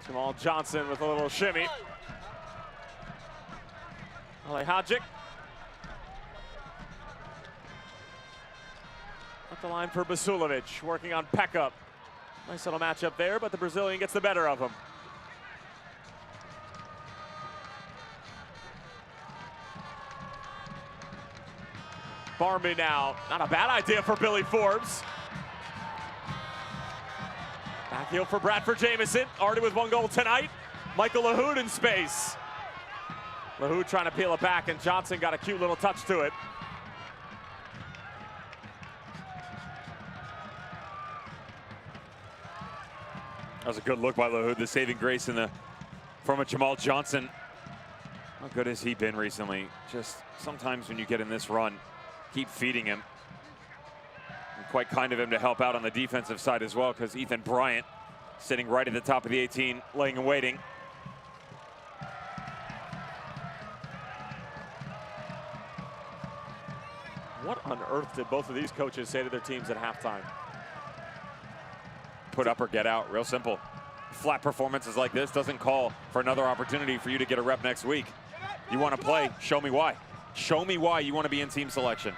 Jamal Johnson with a little shimmy. Alehajic. Up the line for Vasilovic, working on Pekka. Nice little matchup there, but the Brazilian gets the better of him. Barmby now, not a bad idea for Billy Forbes. Back heel for Bradford Jamieson, already with 1 goal tonight. Michael Lahoud in space. Lahoud trying to peel it back, and Johnson got a cute little touch to it. That was a good look by Lahoud, the saving grace in the form of Jamal Johnson. How good has he been recently? Just sometimes when you get in this run, keep feeding him. And quite kind of him to help out on the defensive side as well, because Ethan Bryant sitting right at the top of the 18, laying and waiting. What on earth did both of these coaches say to their teams at halftime? Put up or get out, real simple. Flat performances like this doesn't call for another opportunity for you to get a rep next week. You want to play, show me why. Show me why you want to be in team selection.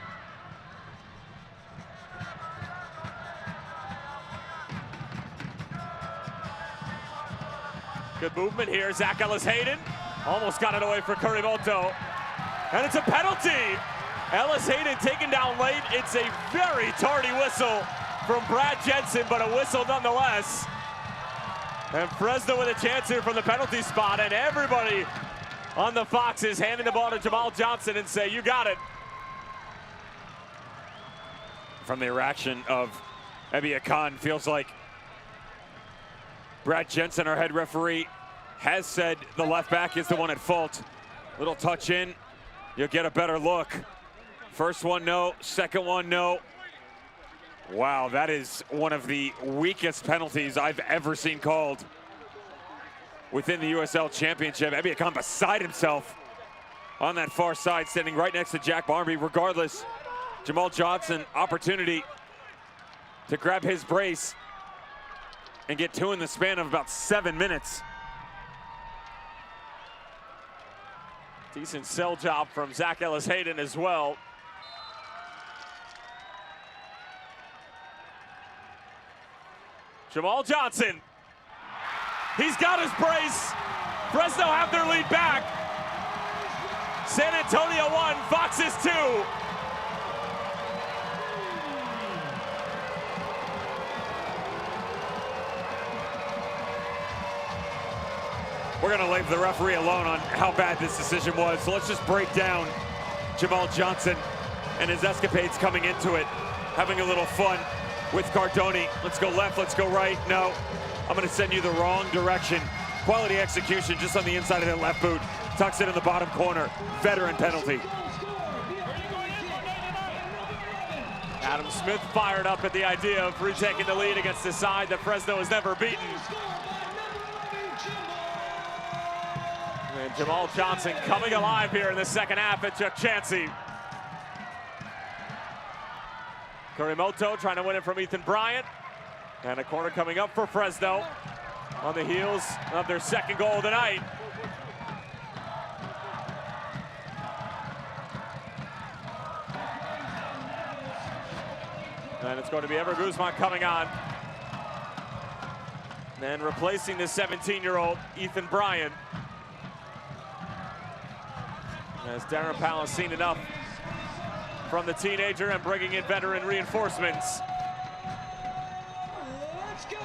Good movement here, Zach Ellis-Hayden. Almost got it away for Kurimoto. And it's a penalty. Ellis-Hayden taken down late. It's a very tardy whistle from Brad Jensen, but a whistle nonetheless. And Fresno with a chance here from the penalty spot, and everybody on the Foxes handing the ball to Jamal Johnson and say, you got it. From the reaction of Ebia Khan, feels like Brad Jensen, our head referee, has said the left back is the one at fault. Little touch in, you'll get a better look. First one, no. Second one, no. Wow, that is one of the weakest penalties I've ever seen called within the USL Championship. Ebia Khan beside himself on that far side, standing right next to Jack Barmby. Regardless, Jamal Johnson, opportunity to grab his brace and get two in the span of about 7 minutes. Decent cell job from Zach Ellis-Hayden as well. Jamal Johnson. He's got his brace. Fresno have their lead back. San Antonio 1, Foxes 2. We're going to leave the referee alone on how bad this decision was. So let's just break down Jamal Johnson and his escapades coming into it, having a little fun with Cardoni. Let's go left, let's go right. No, I'm going to send you the wrong direction. Quality execution just on the inside of that left boot. Tucks it in the bottom corner. Veteran penalty. Adam Smith fired up at the idea of retaking the lead against the side that Fresno has never beaten. And Jamal Johnson coming alive here in the second half at Chuck Chansey. Kurimoto trying to win it from Ethan Bryant. And a corner coming up for Fresno on the heels of their second goal of the night. And it's going to be Ever Guzman coming on. And replacing the 17-year-old Ethan Bryant. As Darren Powell has seen enough from the teenager and bringing in veteran reinforcements. Let's go!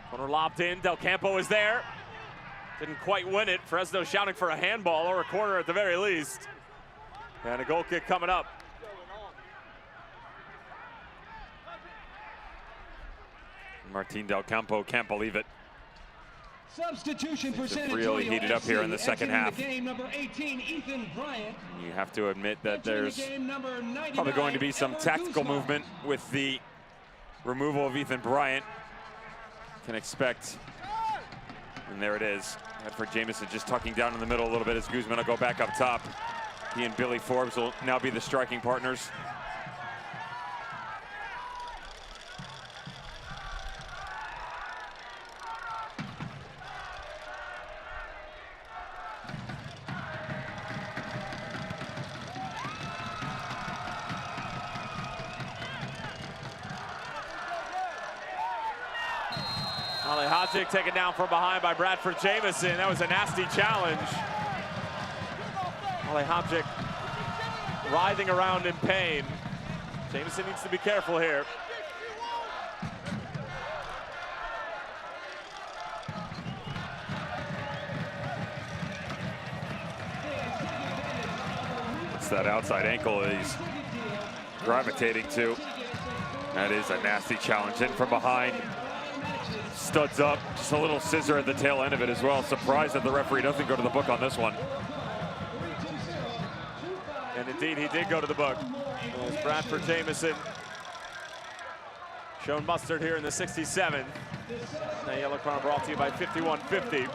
Corner lobbed in, Del Campo is there. Didn't quite win it. Fresno shouting for a handball or a corner at the very least. And a goal kick coming up. Martin Del Campo can't believe it. Substitution for San Really Antonio heated up here in the second half. Game, number 18, Ethan Bryant. You have to admit that there's game, probably going to be some tactical movement with the removal of Ethan Bryant. Can expect, and there it is. Edford Jamison just tucking down in the middle a little bit as Guzman will go back up top. He and Billy Forbes will now be the striking partners. Hadjic taken down from behind by Bradford Jamison. That was a nasty challenge. Hadjic writhing around in pain. Jamison needs to be careful here. It's that outside ankle that he's gravitating to. That is a nasty challenge in from behind. Studs up, just a little scissor at the tail end of it as well. Surprised that the referee doesn't go to the book on this one. And indeed, he did go to the book. As Bradford Jamison shown mustard here in the 67th. The yellow card brought to you by 5150.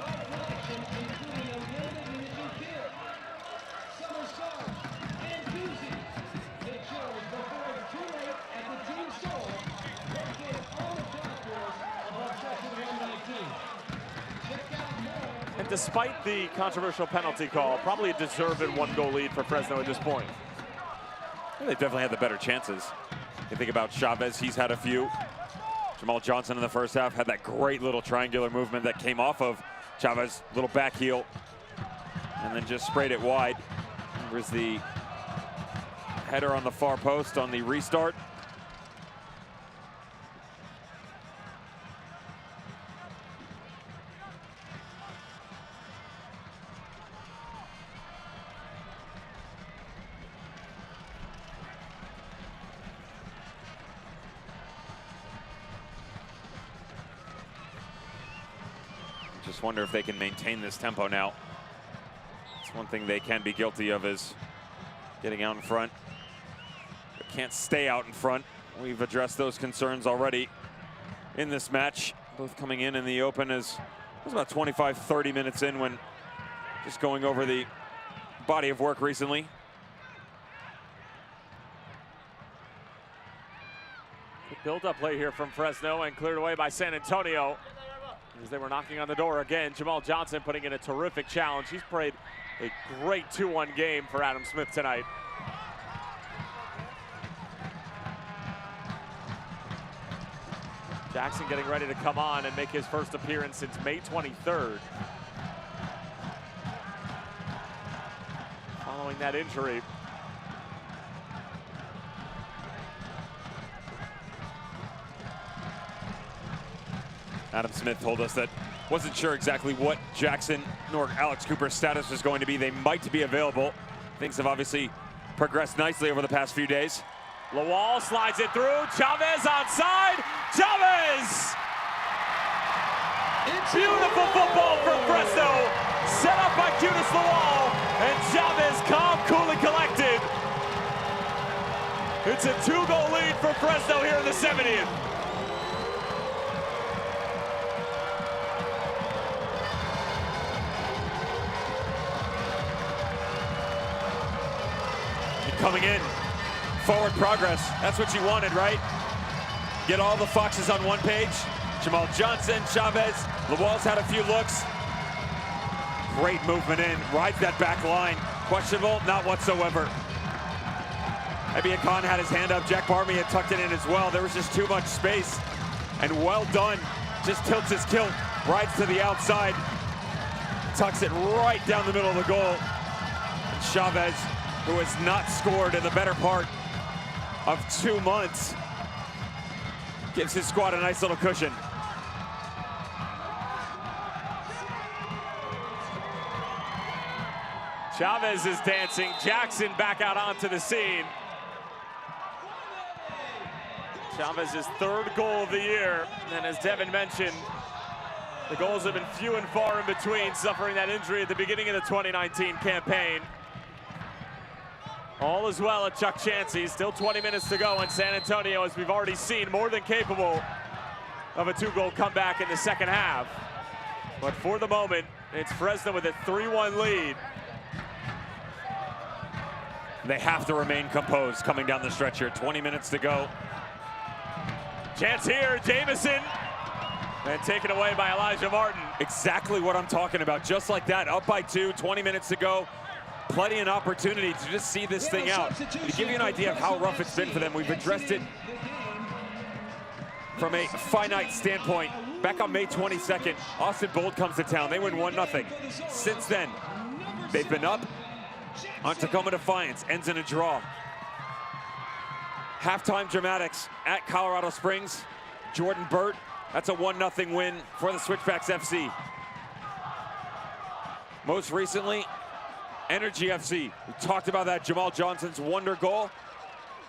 And despite the controversial penalty call, probably a deserved 1-goal lead for Fresno at this point. They definitely had the better chances. You think about Chavez, he's had a few. Jamal Johnson in the first half had that great little triangular movement that came off of Chavez, little back heel, and then just sprayed it wide. There's the header on the far post on the restart. Just wonder if they can maintain this tempo now. It's one thing they can be guilty of is getting out in front. They can't stay out in front. We've addressed those concerns already in this match. Both coming in the open as it was about 25, 30 minutes in when just going over the body of work recently. Good build-up play here from Fresno and cleared away by San Antonio. As they were knocking on the door again, Jamal Johnson putting in a terrific challenge. He's played a great 2-1 game for Adam Smith tonight. Jackson getting ready to come on and make his first appearance since May 23rd. Following that injury. Adam Smith told us that wasn't sure exactly what Jackson nor Alex Cooper's status was going to be. They might be available. Things have obviously progressed nicely over the past few days. Lawal slides it through. Chavez onside. Chavez! Beautiful football from Fresno. Set up by Cutis Lawal. And Chavez calm, cool, and collected. It's a 2-goal lead for Fresno here in the 70th. Coming in, forward progress. That's what you wanted, right? Get all the Foxes on one page. Jamal Johnson, Chavez, Lawal's had a few looks. Great movement in, rides that back line. Questionable, not whatsoever. Ebia Khan had his hand up. Jack Barmy had tucked it in as well. There was just too much space. And well done. Just tilts his kilt, rides to the outside, tucks it right down the middle of the goal. And Chavez, who has not scored in the better part of 2 months, gives his squad a nice little cushion. Chavez is dancing. Jackson back out onto the scene. Chavez's 3rd goal of the year. And as Devin mentioned, the goals have been few and far in between, suffering that injury at the beginning of the 2019 campaign. All is well at Chuck Chansey. Still 20 minutes to go in San Antonio, as we've already seen, more than capable of a 2-goal comeback in the second half. But for the moment, it's Fresno with a 3-1 lead. They have to remain composed coming down the stretch here. 20 minutes to go. Chance here, Jamison. And taken away by Elijah Martin. Exactly what I'm talking about. Just like that, up by 2, 20 minutes to go. Plenty of opportunity to just see this thing out. To give you an idea of how rough it's been for them, we've addressed it from a finite standpoint. Back on May 22nd, Austin Bold comes to town. They win 1-0. Since then, they've been up on Tacoma Defiance, ends in a draw. Halftime dramatics at Colorado Springs. Jordan Burt, that's a 1-0 win for the Switchbacks FC. Most recently, Energy FC. We talked about that. Jamal Johnson's wonder goal.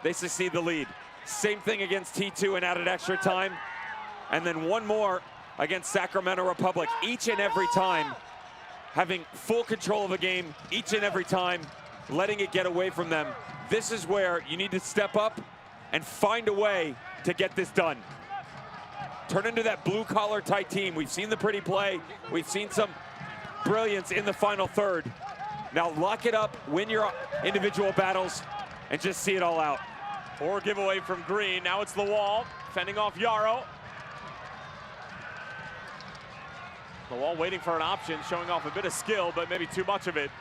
They succeed the lead. Same thing against T2 and added extra time. and then one more against Sacramento Republic. Each and every time having full control of the game, each and every time letting it get away from them. This is where you need to step up and find a way to get this done. Turn into that blue-collar tight team. We've seen the pretty play. We've seen some brilliance in the final third. Now lock it up, win your individual battles, and just see it all out. Poor giveaway from Green. Now it's Lawal fending off Yarrow. Lawal waiting for an option, showing off a bit of skill, but maybe too much of it.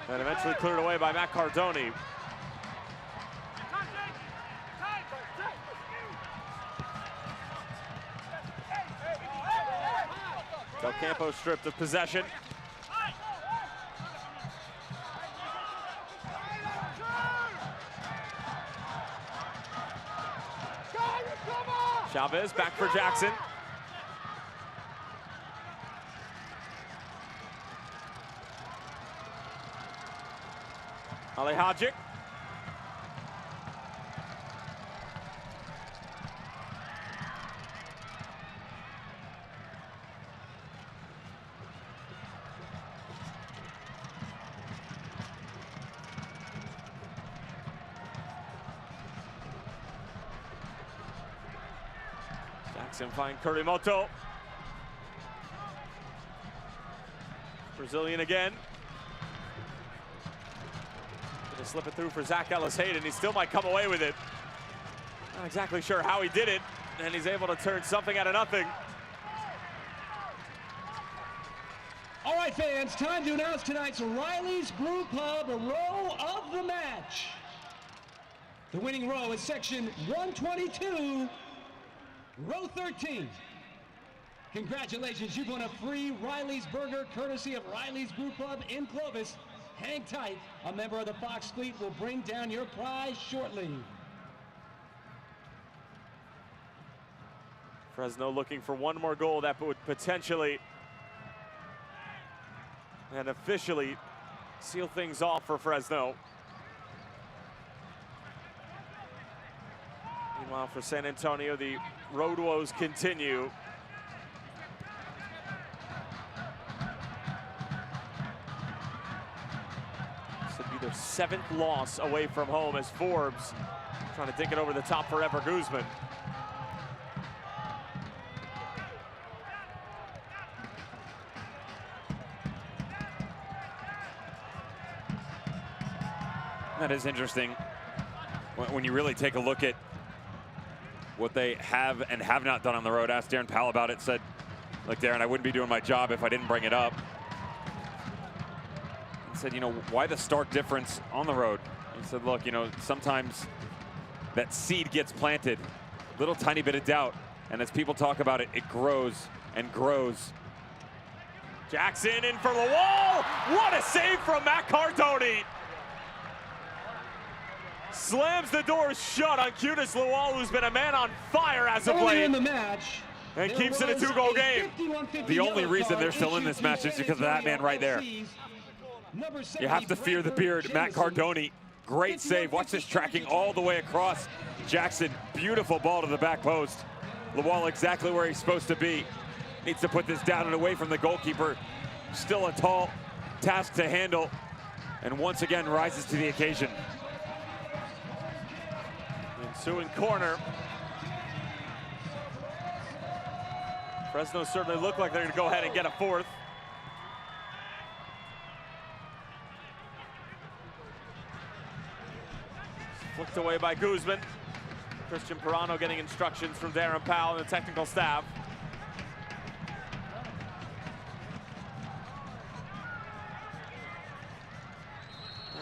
And eventually cleared away by Matt Cardoni. Del Campo stripped of possession. Chavez back for Jackson. Ali Hadjic. Jackson find Kurimoto. Brazilian again. Gonna slip it through for Zach Ellis-Hayden. He still might come away with it. Not exactly sure how he did it, and he's able to turn something out of nothing. All right, fans, time to announce tonight's Riley's Brew Pub row of the match. The winning row is section 122, row 13. Congratulations, you've won a free Riley's Burger courtesy of Riley's Brew Pub in Clovis. Hang tight, a member of the Fox fleet will bring down your prize shortly. Fresno looking for one more goal that would potentially and officially seal things off for Fresno. Meanwhile, for San Antonio, the road woes continue. This would be their 7th loss away from home as Forbes trying to dig it over the top for Ever Guzman. That is interesting when you really take a look at what they have and have not done on the road. Asked Darren Powell about it, said, look, Darren, I wouldn't be doing my job if I didn't bring it up. He said, you know, why the stark difference on the road? He said, look, you know, sometimes that seed gets planted, little tiny bit of doubt, and as people talk about it, it grows and grows. Jackson in for Lawal. What a save from Matt Cardoni. Slams the door shut on Cutis Lawal, who's been a man on fire as of late. In the match, and keeps it a 2-goal game. The only reason they're still in this match is because of that man right there. You have to fear the beard, Matt Cardoni. Great save. Watch this tracking all the way across. Jackson, beautiful ball to the back post. Lawal exactly where he's supposed to be. Needs to put this down and away from the goalkeeper. Still a tall task to handle. And once again rises to the occasion. Ensuing corner. Fresno certainly look like they're going to go ahead and get a 4th. Flicked away by Guzman. Christian Pirano getting instructions from Darren Powell and the technical staff.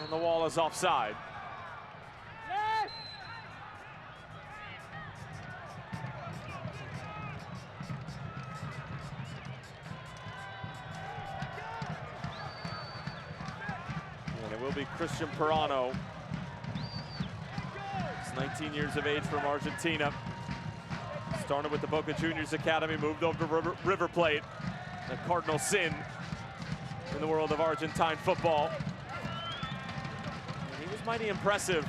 And the wall is offside. And it will be Christian Pirano. He's 19 years of age from Argentina. Started with the Boca Juniors Academy, moved over to River Plate, a cardinal sin in the world of Argentine football. And he was mighty impressive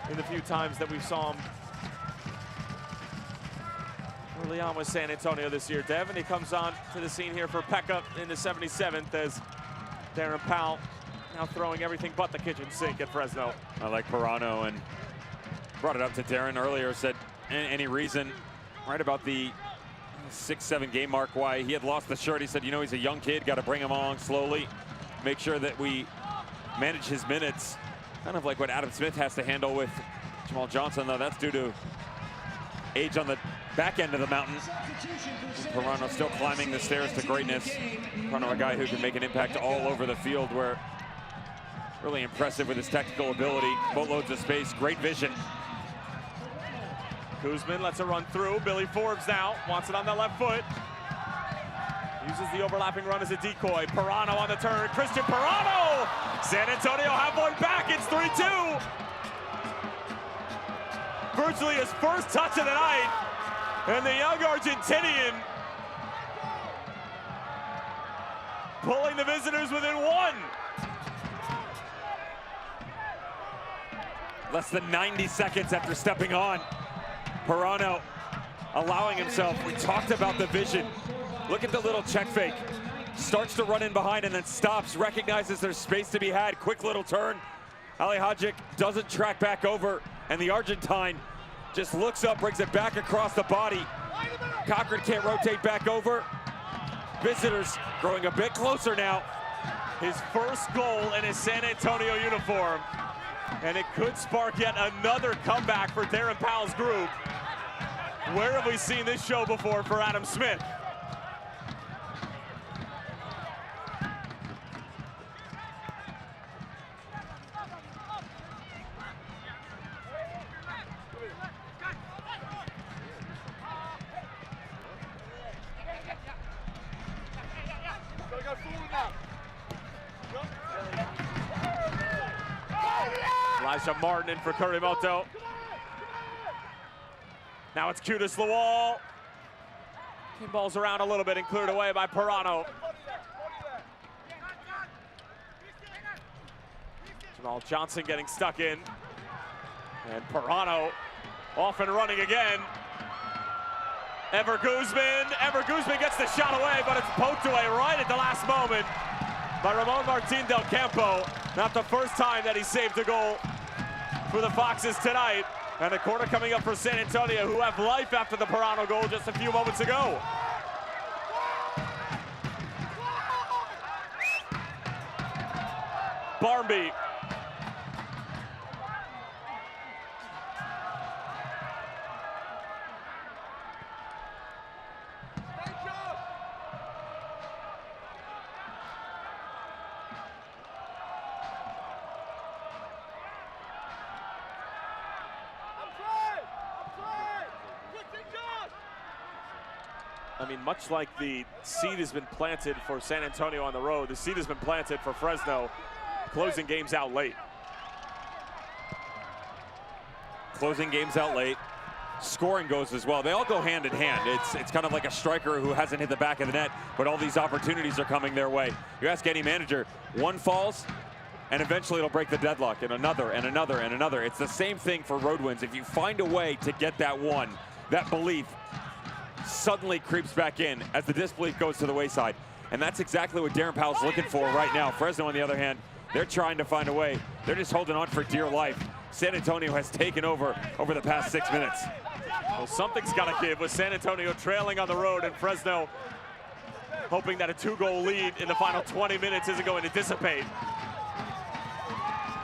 in the few times that we saw him early on with San Antonio this year, Dev, and he comes on to the scene here for Pekka in the 77th as Darren Powell now throwing everything but the kitchen sink at Fresno. I like Pirano, and brought it up to Darren earlier, said any reason right about the 6-7 game mark why he had lost the shirt. He said, you know, he's a young kid, got to bring him along slowly, make sure that we manage his minutes. Kind of like what Adam Smith has to handle with Jamal Johnson, though that's due to age on the back end of the mountain. Pirano still climbing the stairs to greatness. Pirano, a guy who can make an impact all over the field, where really impressive with his technical ability, boatloads of space, great vision. Kuzmin lets it run through. Billy Forbes now wants it on the left foot. Uses the overlapping run as a decoy. Pirano on the turn. Christian Pirano! San Antonio have one back. It's 3-2. Virtually his first touch of the night. And the young Argentinian pulling the visitors within one. Less than 90 seconds after stepping on. Pirano allowing himself, we talked about the vision. Look at the little check fake. Starts to run in behind and then stops, recognizes there's space to be had. Quick little turn. Ali Hadjic doesn't track back over, and the Argentine just looks up, brings it back across the body. Cochran can't rotate back over. Visitors growing a bit closer now. His first goal in his San Antonio uniform. And it could spark yet another comeback for Darren Powell's group. Where have we seen this show before for Adam Smith? Elijah Martin in for Kurimoto. Now it's Qudus Lawal. Balls around a little bit and cleared away by Pirano. Jamal Johnson getting stuck in. And Pirano off and running again. Ever Guzman gets the shot away, but it's poked away right at the last moment by Ramon Martin del Campo. Not the first time that he saved a goal for the Foxes tonight. And a corner coming up for San Antonio, who have life after the Pirano goal just a few moments ago. Barmby. I mean, much like the seed has been planted for San Antonio on the road, the seed has been planted for Fresno, closing games out late. Closing games out late. Scoring goes as well. They all go hand in hand. It's kind of like a striker who hasn't hit the back of the net, but all these opportunities are coming their way. You ask any manager, one falls, and eventually it'll break the deadlock, and another, and another, and another. It's the same thing for road wins. If you find a way to get that one, that belief suddenly creeps back in as the disbelief goes to the wayside. And that's exactly what Darren Powell's looking for right now. Fresno, on the other hand, they're trying to find a way. They're just holding on for dear life. San Antonio has taken over the past 6 minutes. Well, something's got to give with San Antonio trailing on the road, and Fresno hoping that a 2-goal lead in the final 20 minutes isn't going to dissipate.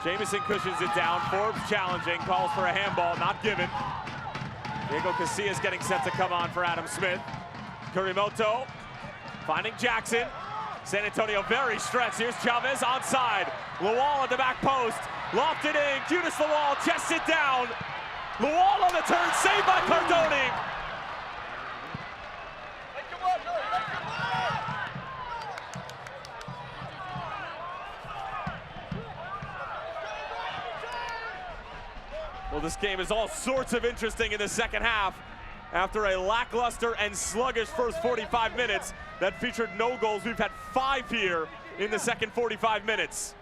Jamison cushions it down. Forbes challenging, calls for a handball, not given. Diego Casillas getting set to come on for Adam Smith. Kurimoto finding Jackson. San Antonio very stretched. Here's Chavez onside. Lawal at the back post. Lofted in. Qudus Lawal chests it down. Lawal on the turn. Saved by Cardoni. Well, this game is all sorts of interesting in the second half after a lackluster and sluggish first 45 minutes that featured no goals. We've had 5 here in the second 45 minutes.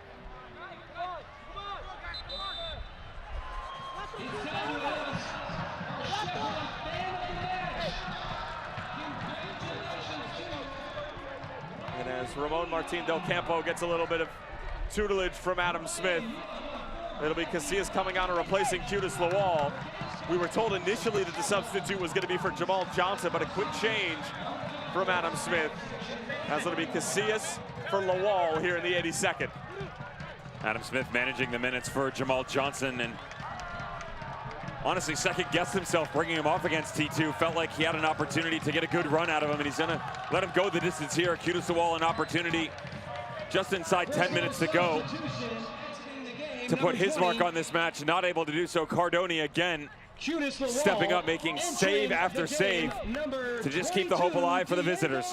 as Ramon Martin Del Campo gets a little bit of tutelage from Adam Smith. It'll be Casillas coming on and replacing Qudus Lawal. We were told initially that the substitute was going to be for Jamal Johnson, but a quick change from Adam Smith. That's going to be Casillas for Lawal here in the 82nd. Adam Smith managing the minutes for Jamal Johnson, and honestly second-guessed himself bringing him off against T2. Felt like he had an opportunity to get a good run out of him, and he's going to let him go the distance here. Qudus Lawal an opportunity just inside 10 minutes to go to put his mark on this match. Not able to do so. Cardoni again stepping up, making save after save to just keep the hope alive for the visitors.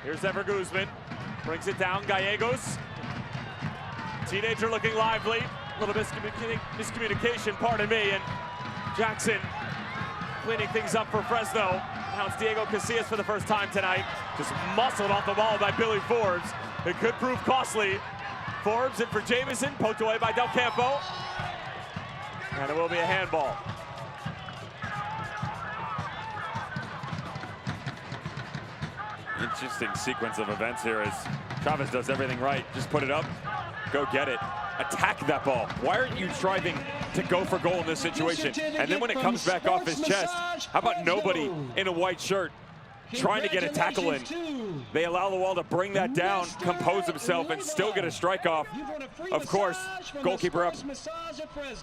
Here's Ever Guzman, brings it down, Gallegos. Teenager looking lively, a little miscommunication, pardon me, and Jackson cleaning things up for Fresno. Now it's Diego Casillas for the first time tonight. Just muscled off the ball by Billy Forbes. It could prove costly. Forbes in for Jamison, poked away by Del Campo. And it will be a handball. Interesting sequence of events here as Chavez does everything right. Just put it up, go get it, attack that ball. Why aren't you striving to go for goal in this situation? And then when it comes back off his chest, how about nobody in a white shirt trying to get a tackle in? They allow Lawal to bring that down, compose himself, and still get a strike off. Of course, goalkeeper up.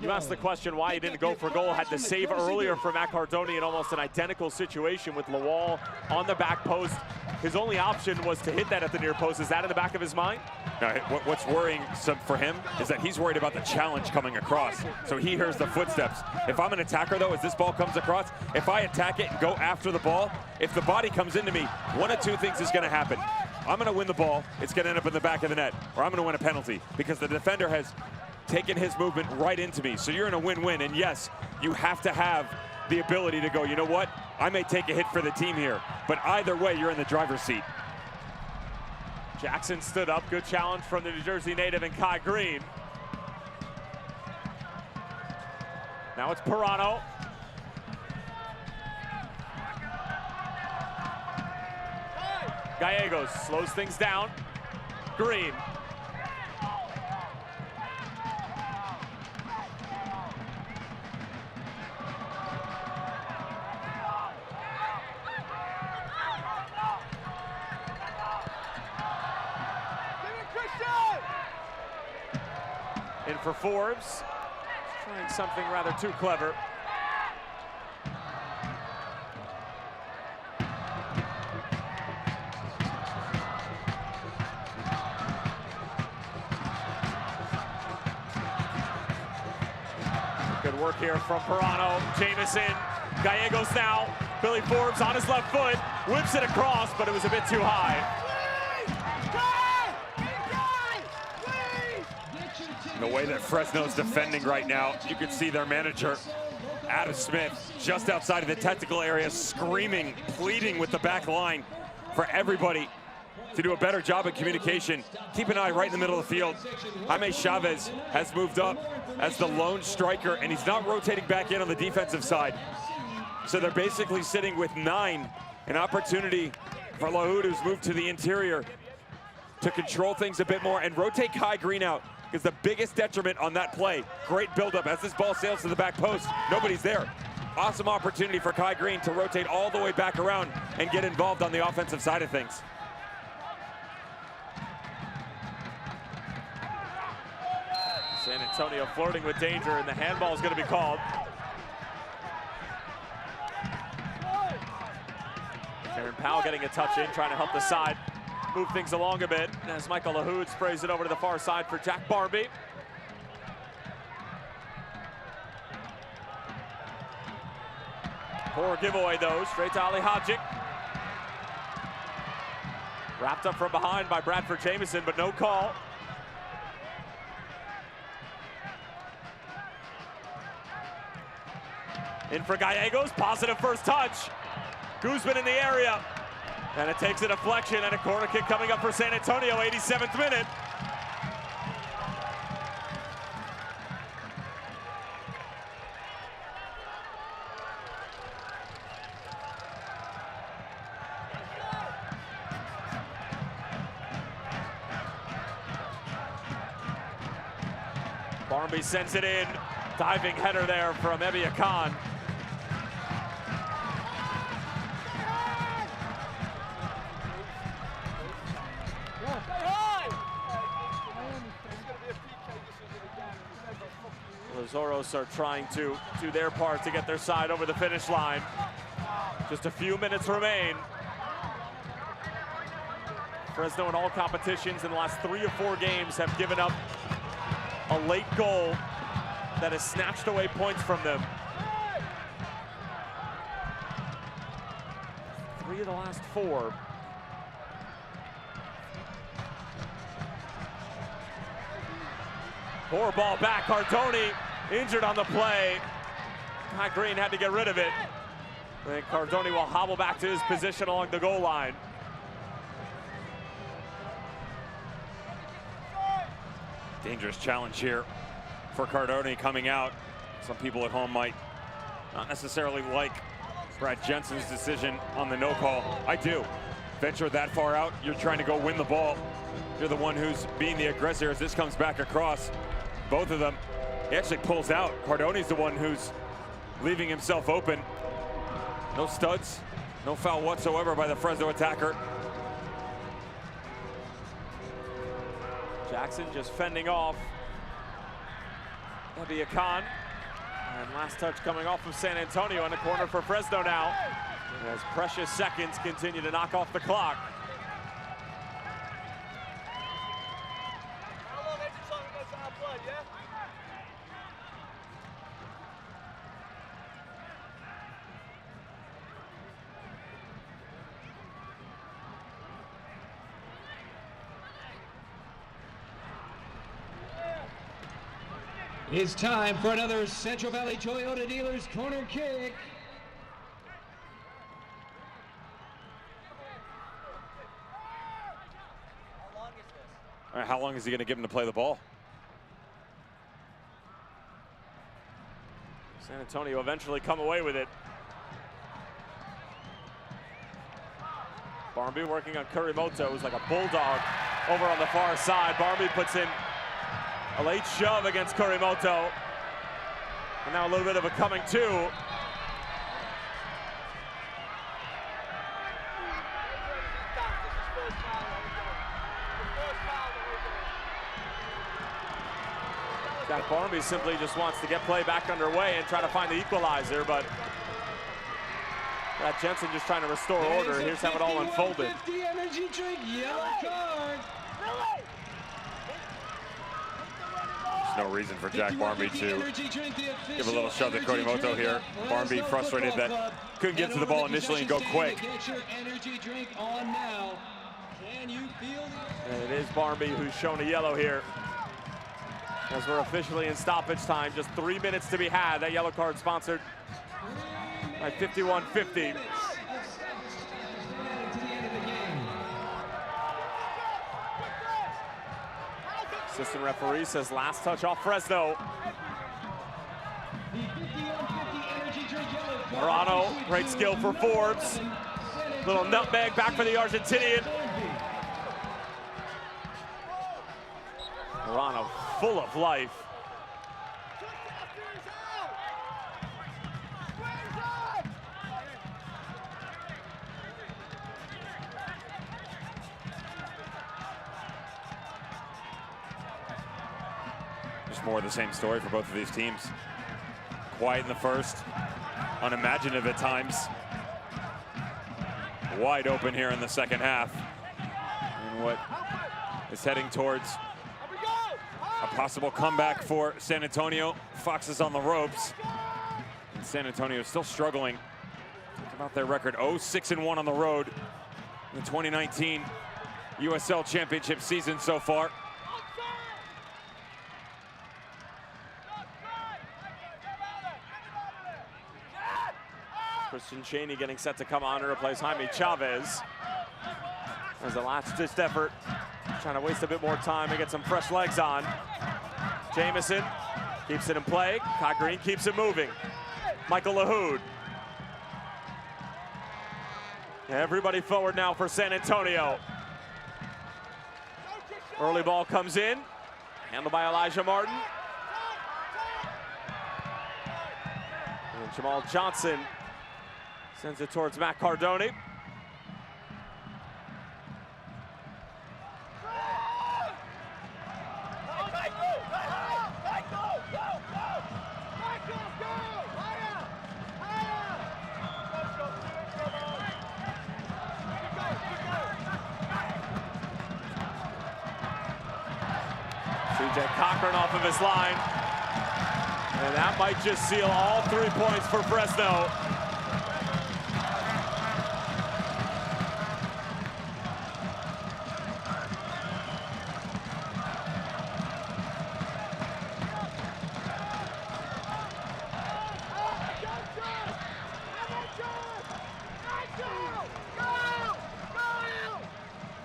You asked the question why he didn't go for goal. Had the save earlier for Matt Cardoni in almost an identical situation with Lawal on the back post. His only option was to hit that at the near post. Is that in the back of his mind? No, what's worrying for him is that he's worried about the challenge coming across. So he hears the footsteps. If I'm an attacker, though, as this ball comes across, if I attack it and go after the ball, if the body comes into me, one of two things is going to happen. I'm going to win the ball. It's going to end up in the back of the net. Or I'm going to win a penalty because the defender has taken his movement right into me. So you're in a win-win. And yes, you have to have the ability to go, you know what? I may take a hit for the team here, but either way, you're in the driver's seat. Jackson stood up. Good challenge from the New Jersey native and Kai Green. Now it's Pirano. Gallegos slows things down. Green. In for Forbes, trying something rather too clever. Good work here from Pirano. Jamison, Gallegos now. Billy Forbes on his left foot, whips it across, but it was a bit too high. The way that Fresno's defending right now, you can see their manager, Adam Smith, just outside of the technical area, screaming, pleading with the back line for everybody to do a better job of communication. Keep an eye right in the middle of the field. Jaime Chavez has moved up as the lone striker, and he's not rotating back in on the defensive side. So they're basically sitting with 9, an opportunity for Lahoud, who's moved to the interior, to control things a bit more and rotate Kai Green out. Is the biggest detriment on that play. Great buildup as this ball sails to the back post. Nobody's there. Awesome opportunity for Kai Green to rotate all the way back around and get involved on the offensive side of things. San Antonio flirting with danger, and the handball is going to be called. Aaron Powell getting a touch in, trying to help the side move things along a bit as Michael Lahoud sprays it over to the far side for Jack Barmby. Poor giveaway though, straight to Ali Hadjic. Wrapped up from behind by Bradford Jamison, but no call. In for Gallegos, positive first touch. Guzman in the area. And it takes a deflection and a corner kick coming up for San Antonio, 87th minute. Barmby sends it in. Diving header there from Ebia Khan. Zoros are trying to do their part to get their side over the finish line. Just a few minutes remain. Fresno in all competitions in the last 3 or 4 games have given up a late goal that has snatched away points from them. 3 of the last 4. Poor ball back, Cardoni injured on the play. Kai Green had to get rid of it. And Cardoni will hobble back to his position along the goal line. Dangerous challenge here for Cardoni coming out. Some people at home might not necessarily like Brad Jensen's decision on the no call. I do. Venture that far out, you're trying to go win the ball. You're the one who's being the aggressor as this comes back across. Both of them. He actually pulls out. Cardoni's the one who's leaving himself open. No studs, no foul whatsoever by the Fresno attacker. Jackson just fending off Ebia Khan. And last touch coming off of San Antonio in the corner for Fresno now. As precious seconds continue to knock off the clock. It's time for another Central Valley Toyota Dealers corner kick. All right, how long is he going to give him to play the ball? San Antonio eventually come away with it. Barmby working on Kurimoto, who's like a bulldog over on the far side. Barmby puts in a late shove against Kurimoto. And now a little bit of a coming to. That Barmby simply just wants to get play back underway and try to find the equalizer, but Brad Jensen just trying to restore order. Here's how it all unfolded. 50 energy drink, yellow card. There's no reason for Jack Barmby to give a little shove to Kurimoto here. Barmby frustrated that couldn't get to the ball initially and go quick. And it is Barmby who's shown a yellow here. As we're officially in stoppage time, just 3 minutes to be had. That yellow card sponsored by 51-50. Assistant referee says last touch off Fresno. Morano, great skill for Forbes. Little nutmeg back for the Argentinian. Morano full of life. Just more of the same story for both of these teams. Quiet in the first, unimaginative at times. Wide open here in the second half. And what is heading towards a possible comeback for San Antonio. Foxes on the ropes. And San Antonio is still struggling. Think about their record, 0-6-1 on the road in the 2019 USL Championship season so far. Christian Cheney getting set to come on to replace Jaime Chavez. As a last-ditch effort, trying to waste a bit more time and get some fresh legs on. Jamison keeps it in play. Kai Green keeps it moving. Michael Lahoud. Everybody forward now for San Antonio. Early ball comes in. Handled by Elijah Martin. Jamal Johnson sends it towards Matt Cardone. CJ Cochran off of his line. And that might just seal all 3 points for Fresno.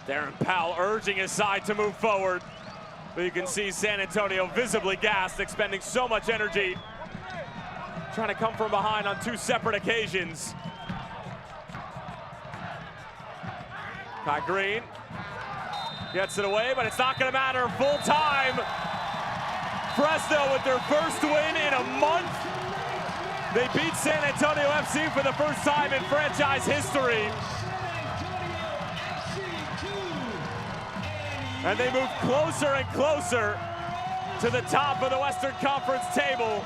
Darren Powell urging his side to move forward. But you can see San Antonio visibly gassed, expending so much energy, trying to come from behind on 2 separate occasions. Kai Green gets it away, but it's not going to matter. Full time. Fresno with their first win in a month. They beat San Antonio FC for the first time in franchise history. And they move closer and closer to the top of the Western Conference table.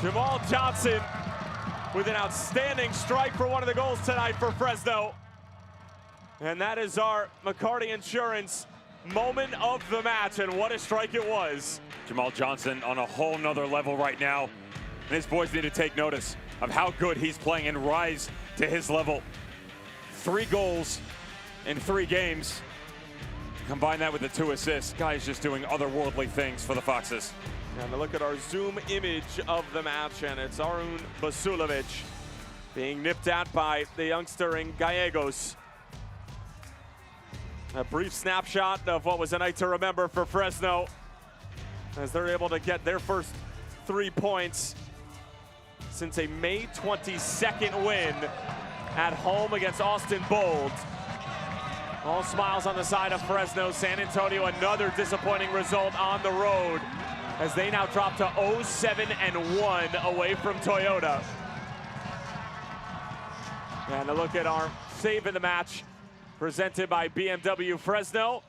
Jamal Johnson with an outstanding strike for one of the goals tonight for Fresno. And that is our McCarty Insurance moment of the match, and what a strike it was. Jamal Johnson on a whole nother level right now. And his boys need to take notice of how good he's playing and rise to his level. 3 goals in 3 games. Combine that with the 2 assists. Guy's just doing otherworldly things for the Foxes. And a look at our zoom image of the match, and it's Arun Basulovic being nipped at by the youngster in Gallegos. A brief snapshot of what was a night to remember for Fresno as they're able to get their first 3 points since a May 22nd win at home against Austin Bold. All smiles on the side of Fresno. San Antonio, another disappointing result on the road as they now drop to 0-7-1 away from Toyota. And a look at our save of the match presented by BMW Fresno.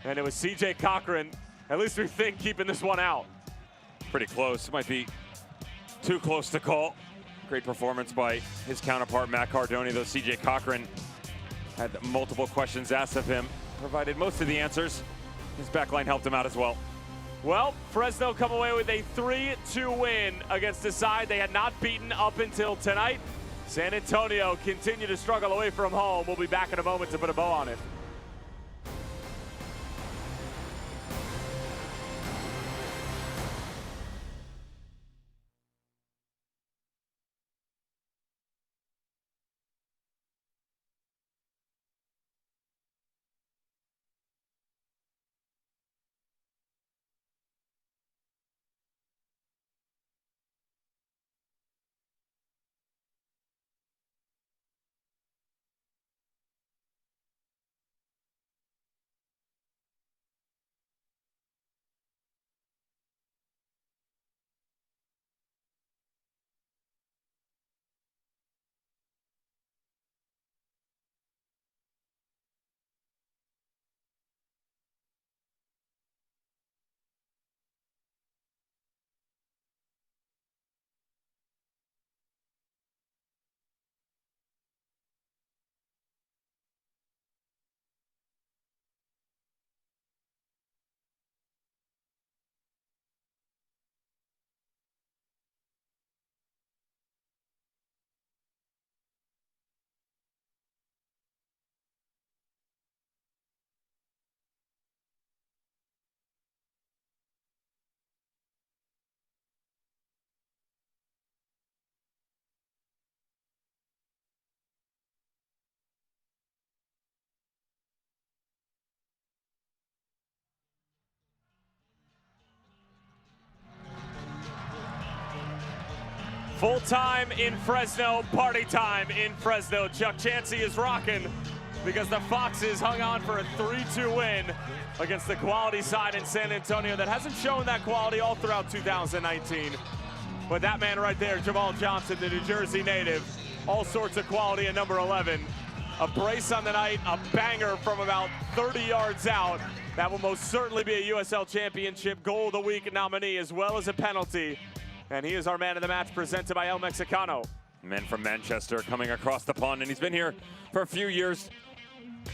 And it was CJ Cochran, at least we think, keeping this one out. Pretty close. Might be too close to call. Great performance by his counterpart, Matt Cardone, though CJ Cochran had multiple questions asked of him, provided most of the answers. His backline helped him out as well. Well, Fresno come away with a 3-2 win against a side they had not beaten up until tonight. San Antonio continue to struggle away from home. We'll be back in a moment to put a bow on it. Full time in Fresno, party time in Fresno. Chuck Chansey is rocking because the Foxes hung on for a 3-2 win against the quality side in San Antonio that hasn't shown that quality all throughout 2019. But that man right there, Jamal Johnson, the New Jersey native, all sorts of quality at number 11. A brace on the night, a banger from about 30 yards out. That will most certainly be a USL Championship Goal of the Week nominee, as well as a penalty. And he is our man of the match, presented by El Mexicano. Men from Manchester coming across the pond, and he's been here for a few years.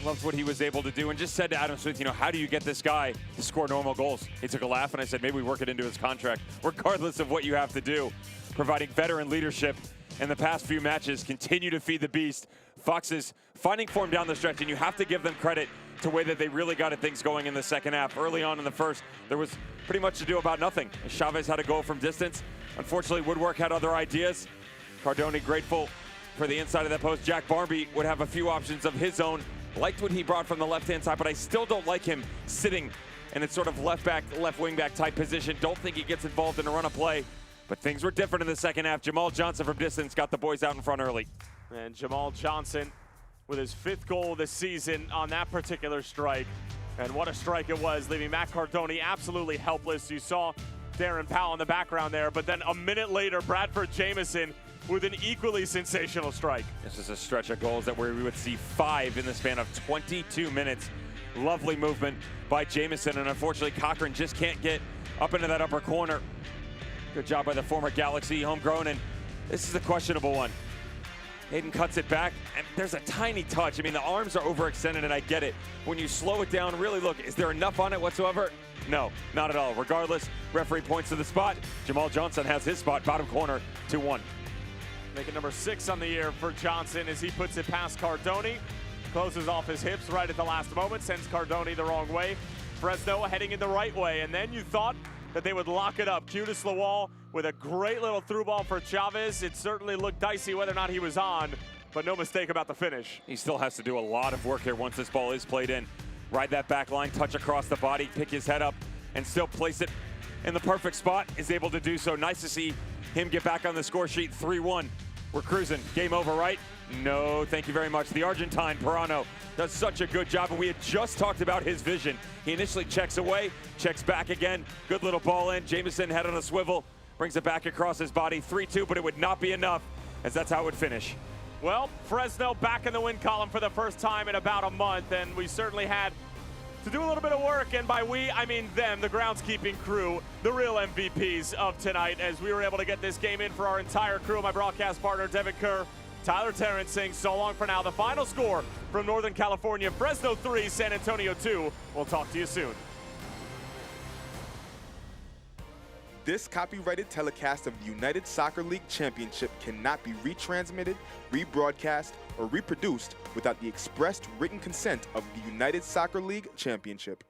Loves what he was able to do, and just said to Adam Smith, you know, how do you get this guy to score normal goals? He took a laugh, and I said, maybe we work it into his contract, regardless of what you have to do. Providing veteran leadership in the past few matches, continue to feed the beast. Foxes finding form down the stretch, and you have to give them credit to the way that they really got things going in the second half. Early on in the first, there was pretty much to do about nothing. Chavez had a goal from distance. Unfortunately, Woodwork had other ideas. Cardone grateful for the inside of that post. Jack Barmby would have a few options of his own. Liked what he brought from the left-hand side, but I still don't like him sitting in a sort of left wing back type position. Don't think he gets involved in a run of play, but things were different in the second half. Jamal Johnson from distance got the boys out in front early. And Jamal Johnson with his 5th goal of the season on that particular strike. And what a strike it was, leaving Matt Cardone absolutely helpless. You saw Darren Powell in the background there, but then a minute later, Bradford Jamieson with an equally sensational strike. This is a stretch of goals that we would see 5 in the span of 22 minutes. Lovely movement by Jamieson, and unfortunately Cochran just can't get up into that upper corner. Good job by the former Galaxy homegrown, and this is a questionable one. Hayden cuts it back, and there's a tiny touch. I mean, the arms are overextended, and I get it. When you slow it down, really look, is there enough on it whatsoever? No, not at all. Regardless, referee points to the spot. Jamal Johnson has his spot, bottom corner, 2-1. Making number 6 on the year for Johnson as he puts it past Cardone. Closes off his hips right at the last moment, sends Cardone the wrong way. Fresno heading in the right way, and then you thought that they would lock it up. Cue to Slawal with a great little through ball for Chavez. It certainly looked dicey whether or not he was on, but no mistake about the finish. He still has to do a lot of work here once this ball is played in. Ride that back line, touch across the body, pick his head up, and still place it in the perfect spot. Is able to do so. Nice to see him get back on the score sheet, 3-1. We're cruising. Game over, right? No, thank you very much. The Argentine, Perano, does such a good job, and we had just talked about his vision. He initially checks away, checks back again. Good little ball in. Jamieson head on a swivel, brings it back across his body. 3-2, but it would not be enough, as that's how it would finish. Well, Fresno back in the win column for the first time in about a month, and we certainly had to do a little bit of work, and by we, I mean them, the groundskeeping crew, the real MVPs of tonight, as we were able to get this game in for our entire crew. My broadcast partner, Devin Kerr, Tyler Terrence saying so long for now. The final score from Northern California, Fresno 3, San Antonio 2. We'll talk to you soon. This copyrighted telecast of the United Soccer League Championship cannot be retransmitted, rebroadcast, or reproduced without the expressed written consent of the United Soccer League Championship.